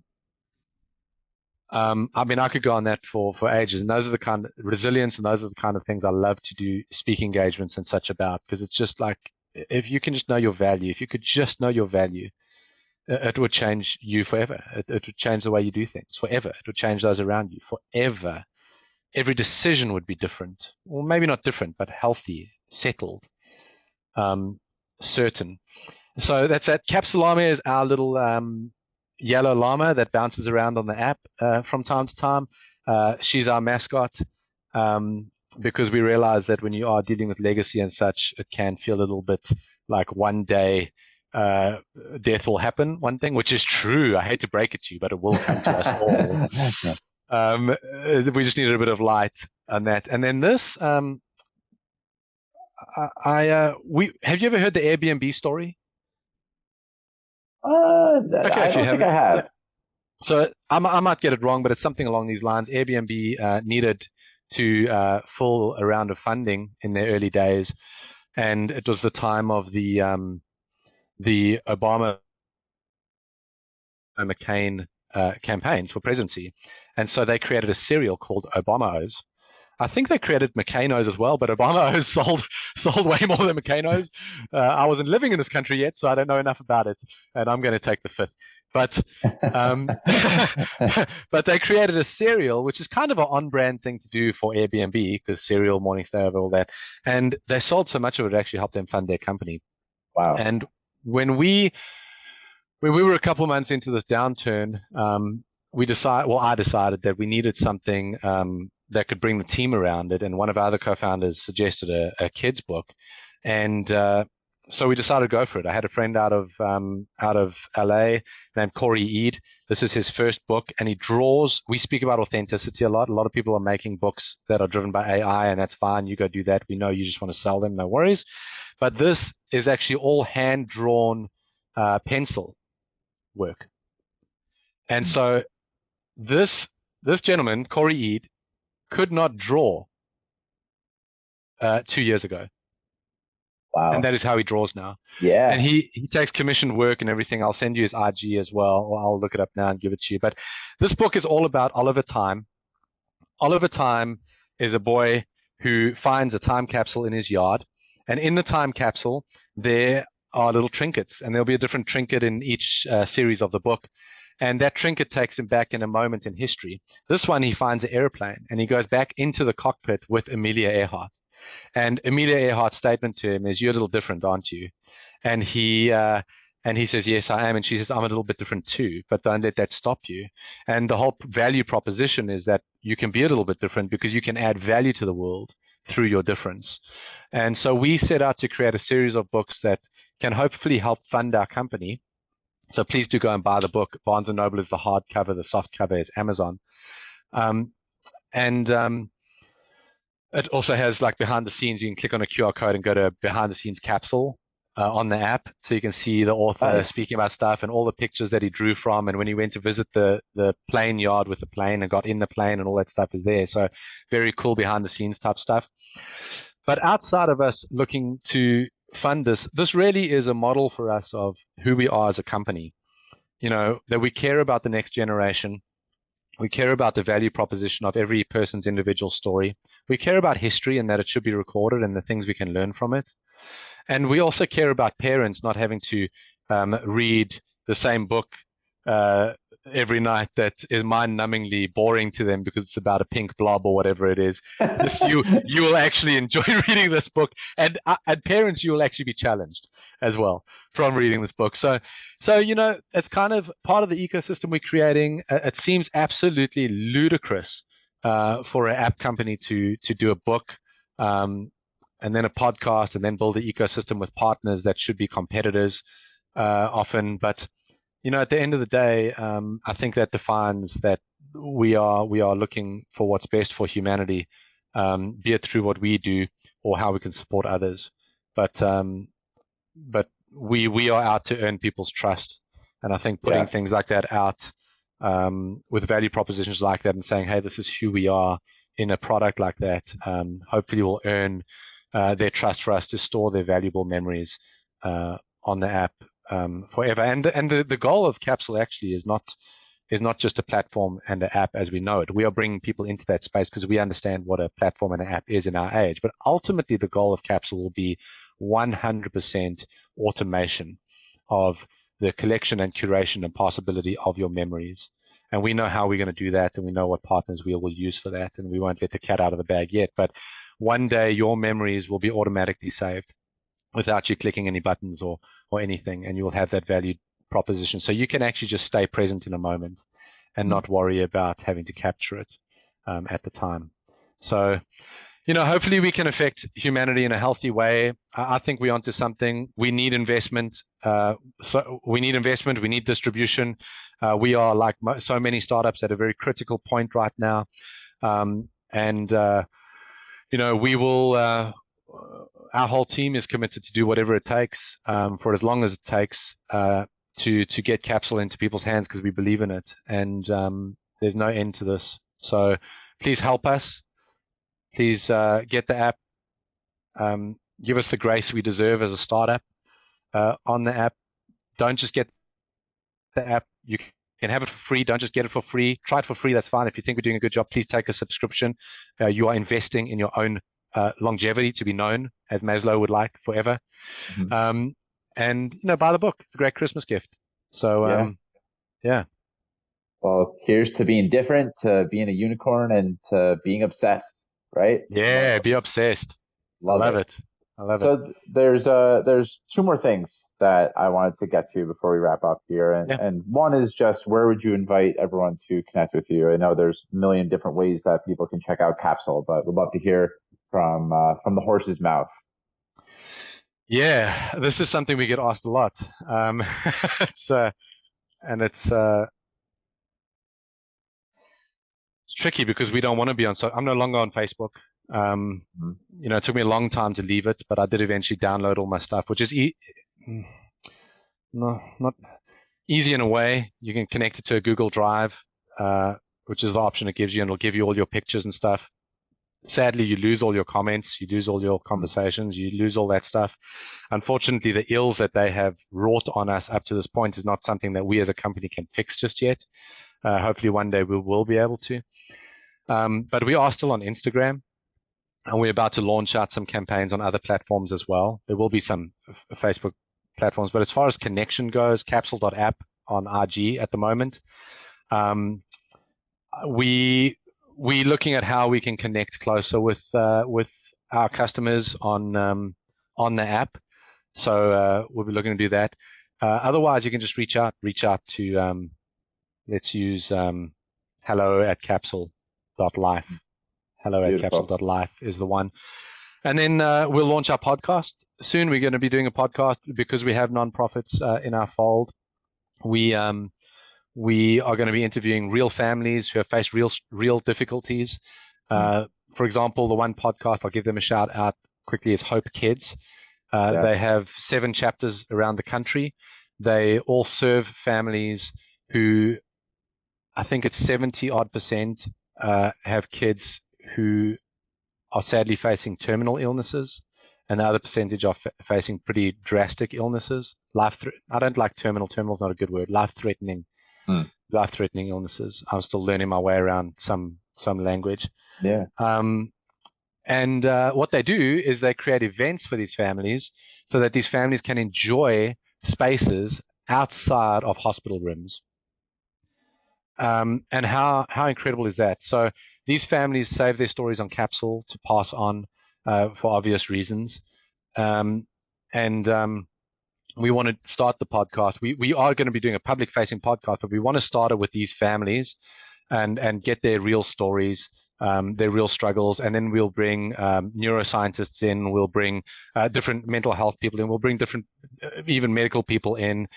I could go on that for ages, and those are the kind of resilience, and those are the kind of things I love to do speaking engagements and such about, because it's just like, if you can just know your value, if you could just know your value, it would change you forever. It would change the way you do things forever. It would change those around you forever. Every decision would be different, or maybe not different, but healthy, settled, certain. So that's that. Capsule Llama is our little yellow llama that bounces around on the app from time to time. She's our mascot because we realize that when you are dealing with legacy and such, it can feel a little bit like one day death will happen, one thing, which is true. I hate to break it to you, but it will come to us all. We just needed a bit of light on that. And then this, have you ever heard the Airbnb story? I don't think I have. Yeah. So I might get it wrong, but it's something along these lines. Airbnb needed to fill a round of funding in their early days, and it was the time of the Obama McCain campaigns for presidency, and so they created a cereal called Obama-O's. I think they created McCain-O's as well, but Obama-O's sold way more than McCain-O's. I wasn't living in this country yet, so I don't know enough about it, and I'm going to take the fifth. But but they created a cereal, which is kind of an on-brand thing to do for Airbnb, because cereal, morning stay over, all that. And they sold so much of it, it actually helped them fund their company. Wow. And when we were a couple of months into this downturn, I decided that we needed something that could bring the team around it. And one of our other co-founders suggested a kid's book. And so we decided to go for it. I had a friend out of LA named Corey Eade. This is his first book, and he draws. We speak about authenticity a lot. A lot of people are making books that are driven by AI, and that's fine. You go do that. We know you just want to sell them. No worries. But this is actually all hand-drawn pencil work. And so this gentleman, Corey Eade, could not draw 2 years ago. Wow. And that is how he draws now. Yeah. And he takes commissioned work and everything. I'll send you his IG as well, or I'll look it up now and give it to you. But this book is all about Oliver Time. Oliver Time is a boy who finds a time capsule in his yard. And in the time capsule, there are little trinkets. And there'll be a different trinket in each series of the book. And that trinket takes him back in a moment in history. This one, he finds an airplane, and he goes back into the cockpit with Amelia Earhart. And Amelia Earhart's statement to him is, "You're a little different, aren't you?" And he says, "Yes, I am." And she says, "I'm a little bit different too, but don't let that stop you." And the whole value proposition is that you can be a little bit different because you can add value to the world through your difference. And so we set out to create a series of books that can hopefully help fund our company. So please do go and buy the book. Barnes & Noble is the hardcover. The soft cover is Amazon. It also has, like, behind the scenes. You can click on a QR code and go to behind the scenes capsule on the app, so you can see the author speaking about stuff and all the pictures that he drew from, and when he went to visit the plane yard with the plane and got in the plane, and all that stuff is there. So very cool behind the scenes type stuff. But outside of us looking to fund this really is a model for us of who we are as a company. That we care about the next generation. We care about the value proposition of every person's individual story. We care about history and that it should be recorded and the things we can learn from it. And we also care about parents not having to read the same book every night that is mind-numbingly boring to them because it's about a pink blob or whatever it is. You will actually enjoy reading this book, and parents, you will actually be challenged as well from reading this book. So it's kind of part of the ecosystem we're creating. It seems absolutely ludicrous for an app company to do a book, and then a podcast, and then build an ecosystem with partners that should be competitors often. But at the end of the day, I think that defines that we are looking for what's best for humanity, be it through what we do or how we can support others. But we are out to earn people's trust, and I think putting things like that out, with value propositions like that, and saying, hey, this is who we are in a product like that, hopefully will earn their trust for us to store their valuable memories on the app forever. And the goal of Capsule actually is not just a platform and an app as we know it. We are bringing people into that space because we understand what a platform and an app is in our age. But ultimately, the goal of Capsule will be 100% automation of the collection and curation and possibility of your memories. And we know how we're going to do that, and we know what partners we will use for that, and we won't let the cat out of the bag yet. But one day your memories will be automatically saved without you clicking any buttons or anything, and you will have that valued proposition. So you can actually just stay present in a moment and not worry about having to capture it at the time. So, hopefully we can affect humanity in a healthy way. I think we're onto something. We need investment. We need distribution. We are, like so many startups, at a very critical point right now. We will, our whole team is committed to do whatever it takes, for as long as it takes, to get Capsule into people's hands, because we believe in it. And there's no end to this. So please help us. Please get the app. Give us the grace we deserve as a startup on the app. Don't just get the app. You can have it for free. Don't just get it for free. Try it for free. That's fine. If you think we're doing a good job, please take a subscription. You are investing in your own longevity, to be known, as Maslow would like, forever. Mm-hmm. And buy the book. It's a great Christmas gift. So yeah. Well, here's to being different, to being a unicorn, and to being obsessed, right? Yeah, be obsessed. Love it. I love it. So there's two more things that I wanted to get to before we wrap up here. And one is just, where would you invite everyone to connect with you? I know there's a million different ways that people can check out Capsule, but we'd love to hear from the horse's mouth. Yeah, this is something we get asked a lot. It's tricky because we don't want to be on. So I'm no longer on Facebook. It took me a long time to leave it, but I did eventually download all my stuff, which is not easy in a way. You can connect it to a Google Drive, which is the option it gives you, and it'll give you all your pictures and stuff. Sadly, you lose all your comments, you lose all your conversations, you lose all that stuff. Unfortunately, the ills that they have wrought on us up to this point is not something that we as a company can fix just yet. Hopefully one day we will be able to. But we are still on Instagram, and we're about to launch out some campaigns on other platforms as well. There will be some Facebook platforms, but as far as connection goes, capsule.app on IG at the moment. We're looking at how we can connect closer with our customers on the app. So we'll be looking to do that. Otherwise, you can just reach out to let's use hello@capsule.life. Hello@capsule.life is the one. And then we'll launch our podcast soon. We're going to be doing a podcast because we have nonprofits in our fold. We are going to be interviewing real families who have faced real difficulties. For example, the one podcast, I'll give them a shout out quickly, is Hope Kids. They have 7 chapters around the country. They all serve families who, I think it's 70% have kids who are sadly facing terminal illnesses, and the other percentage are facing pretty drastic illnesses. I don't like terminal. Terminal's not a good word. Life-threatening illnesses. I'm still learning my way around some language. Yeah. And what they do is they create events for these families so that these families can enjoy spaces outside of hospital rooms. And how incredible is that? So these families save their stories on Capsule to pass on for obvious reasons. We want to start the podcast. We are going to be doing a public-facing podcast, but we want to start it with these families and get their real stories their real struggles, and then we'll bring neuroscientists in, we'll bring different mental health people in, we'll bring different even medical people in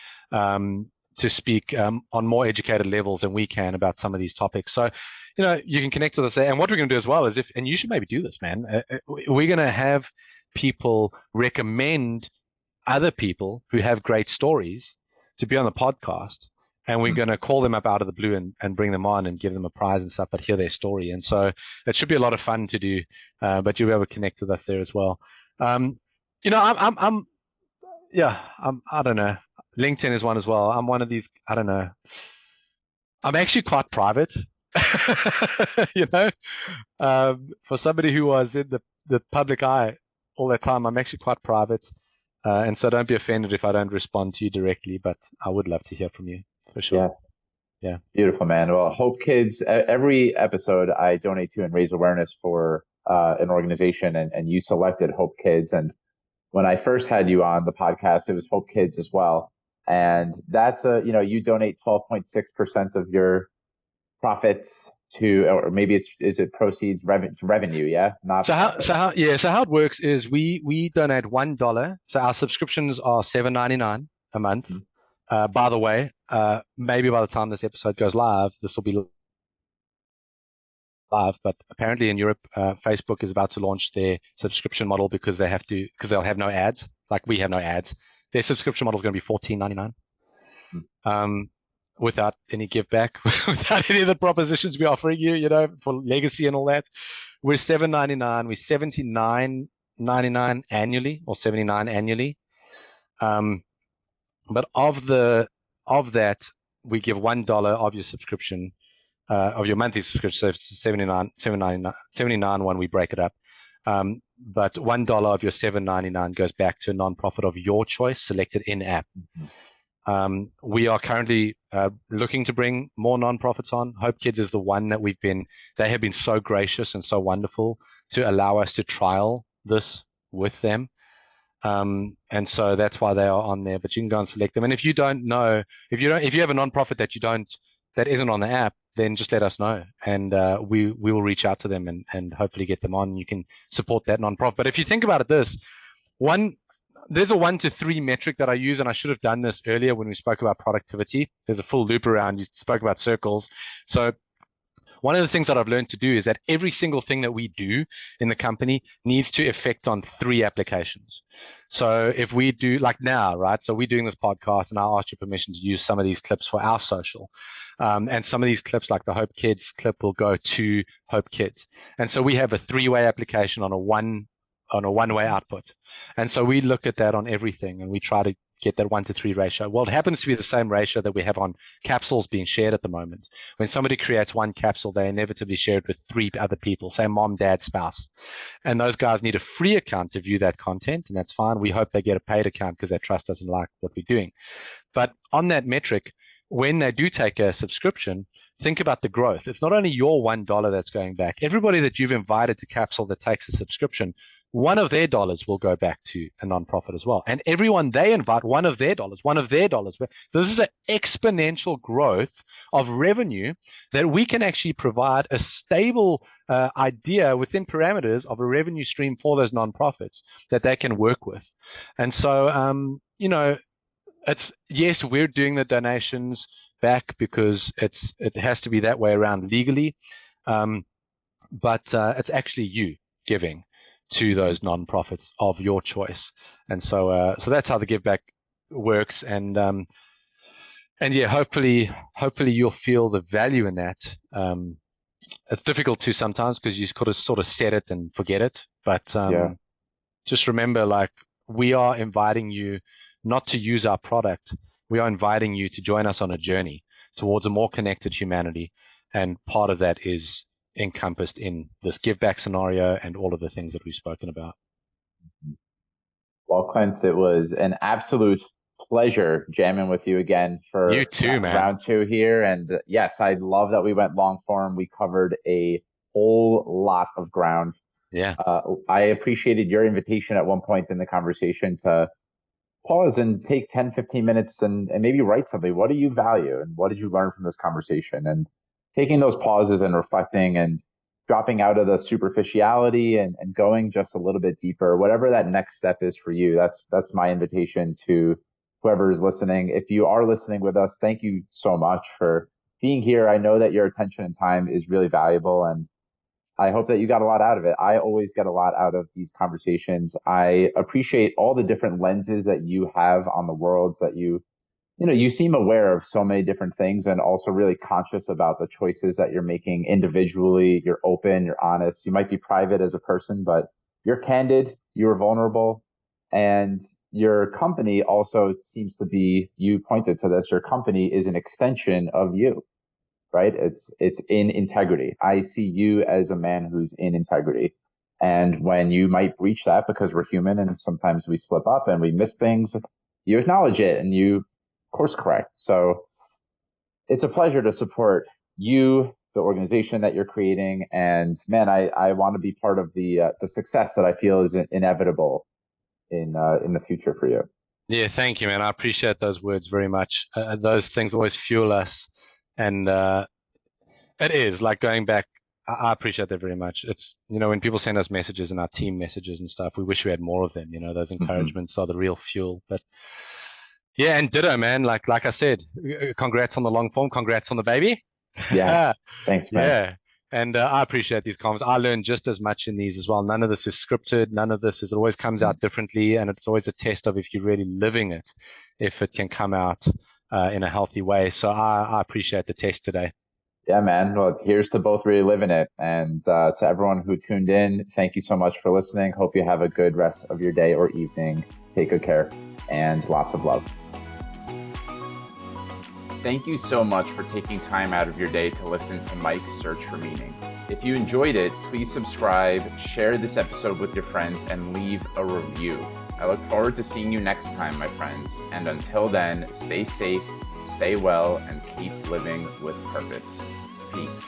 to speak on more educated levels than we can about some of these topics. So, you can connect with us there. And what we're going to do as well is and you should maybe do this, man. We're going to have people recommend other people who have great stories to be on the podcast. And we're going to call them up out of the blue and bring them on and give them a prize and stuff, but hear their story. And so it should be a lot of fun to do, but you'll be able to connect with us there as well. I don't know. LinkedIn is one as well. I'm one of these, I don't know. I'm actually quite private, for somebody who was in the public eye all that time, I'm actually quite private. And so don't be offended if I don't respond to you directly, but I would love to hear from you for sure. Yeah. Beautiful, man. Well, Hope Kids, every episode I donate to and raise awareness for an organization, and you selected Hope Kids. And when I first had you on the podcast, it was Hope Kids as well. And that's you donate 12.6% of your profits to, or maybe is it proceeds to revenue? Yeah. Not so how it works is we donate $1. So our subscriptions are $7.99 a month. By the way, maybe by the time this episode goes live, this will be live, but apparently in Europe, Facebook is about to launch their subscription model because they'll have no ads. Like we have no ads. Their subscription model is going to be $14.99. Without any give back, without any of the propositions we're offering you, for legacy and all that. We're $7.99, we're $79.99 annually, or $79 annually. But of that, we give $1 of your subscription, of your monthly subscription. So it's $79 when we break it up. But $1 of your $7.99 goes back to a nonprofit of your choice, selected in app. We are currently looking to bring more nonprofits on. Hope Kids is the one that they have been so gracious and so wonderful to allow us to trial this with them. And so that's why they are on there, but you can go and select them. And if you don't know, if you have a nonprofit that isn't on the app, then just let us know, and we will reach out to them and hopefully get them on. You can support that nonprofit. But if you think about it, there's a 1 to 3 metric that I use, and I should have done this earlier when we spoke about productivity. There's a full loop around. You spoke about circles. So one of the things that I've learned to do is that every single thing that we do in the company needs to affect on 3 applications. So if we do, like now, right? So we're doing this podcast, and I asked your permission to use some of these clips for our social. And some of these clips, like the Hope Kids clip, will go to Hope Kids. And so we have a 3-way application on a one-way output. And so we look at that on everything, and we try to get that 1 to 3 ratio. Well, it happens to be the same ratio that we have on capsules being shared at the moment. When somebody creates one capsule, they inevitably share it with 3 other people, say mom, dad, spouse. And those guys need a free account to view that content, and that's fine. We hope they get a paid account because they trust us and like what we're doing. But on that metric, when they do take a subscription, think about the growth. It's not only your $1 that's going back. Everybody that you've invited to Capsule that takes a subscription, one of their dollars will go back to a nonprofit as well. And everyone they invite, one of their dollars. So this is an exponential growth of revenue that we can actually provide a stable idea within parameters of a revenue stream for those nonprofits that they can work with. And so, it's, yes, we're doing the donations back because it has to be that way around legally. But it's actually you giving to those nonprofits of your choice. And so that's how the give back works. And yeah, hopefully you'll feel the value in that. It's difficult to sometimes because you could have sort of set it and forget it. But just remember, like, we are inviting you not to use our product. We are inviting you to join us on a journey towards a more connected humanity. And part of that is encompassed in this give back scenario and all of the things that we've spoken about. Well, Clint, it was an absolute pleasure jamming with you again for you too, man. Round 2 here. And yes, I love that we went long form. We covered a whole lot of ground. Yeah. I appreciated your invitation at one point in the conversation to pause and take 10, 15 minutes and maybe write something. What do you value and what did you learn from this conversation? And taking those pauses and reflecting and dropping out of the superficiality and going just a little bit deeper, whatever that next step is for you. That's my invitation to whoever is listening. If you are listening with us, thank you so much for being here. I know that your attention and time is really valuable, and I hope that you got a lot out of it. I always get a lot out of these conversations. I appreciate all the different lenses that you have on the worlds, that you seem aware of so many different things, and also really conscious about the choices that you're making individually. You're open, you're honest. You might be private as a person, but you're candid, you're vulnerable. And your company also seems to be, you pointed to this, your company is an extension of you, right? It's in integrity. I see you as a man who's in integrity. And when you might breach that, because we're human and sometimes we slip up and we miss things, you acknowledge it and you course correct. So it's a pleasure to support you, the organization that you're creating. And man, I want to be part of the success that I feel is inevitable in the future for you. Yeah, thank you, man. I appreciate those words very much. Those things always fuel us. And it is like going back. I appreciate that very much. It's, when people send us messages and our team messages and stuff, we wish we had more of them. Those encouragements are the real fuel. But yeah, and ditto, man. Like I said, congrats on the long form. Congrats on the baby. Yeah, thanks, man. Yeah, and I appreciate these comments. I learn just as much in these as well. None of this is scripted. None of this is. It always comes out differently, and it's always a test of if you're really living it, if it can come out in a healthy way. So I appreciate the test today. Yeah, man. Well, here's to both really living it. And to everyone who tuned in, thank you so much for listening. Hope you have a good rest of your day or evening. Take good care and lots of love. Thank you so much for taking time out of your day to listen to Mike's Search for Meaning. If you enjoyed it, please subscribe, share this episode with your friends, and leave a review. I look forward to seeing you next time, my friends. And until then, stay safe, stay well, and keep living with purpose. Peace.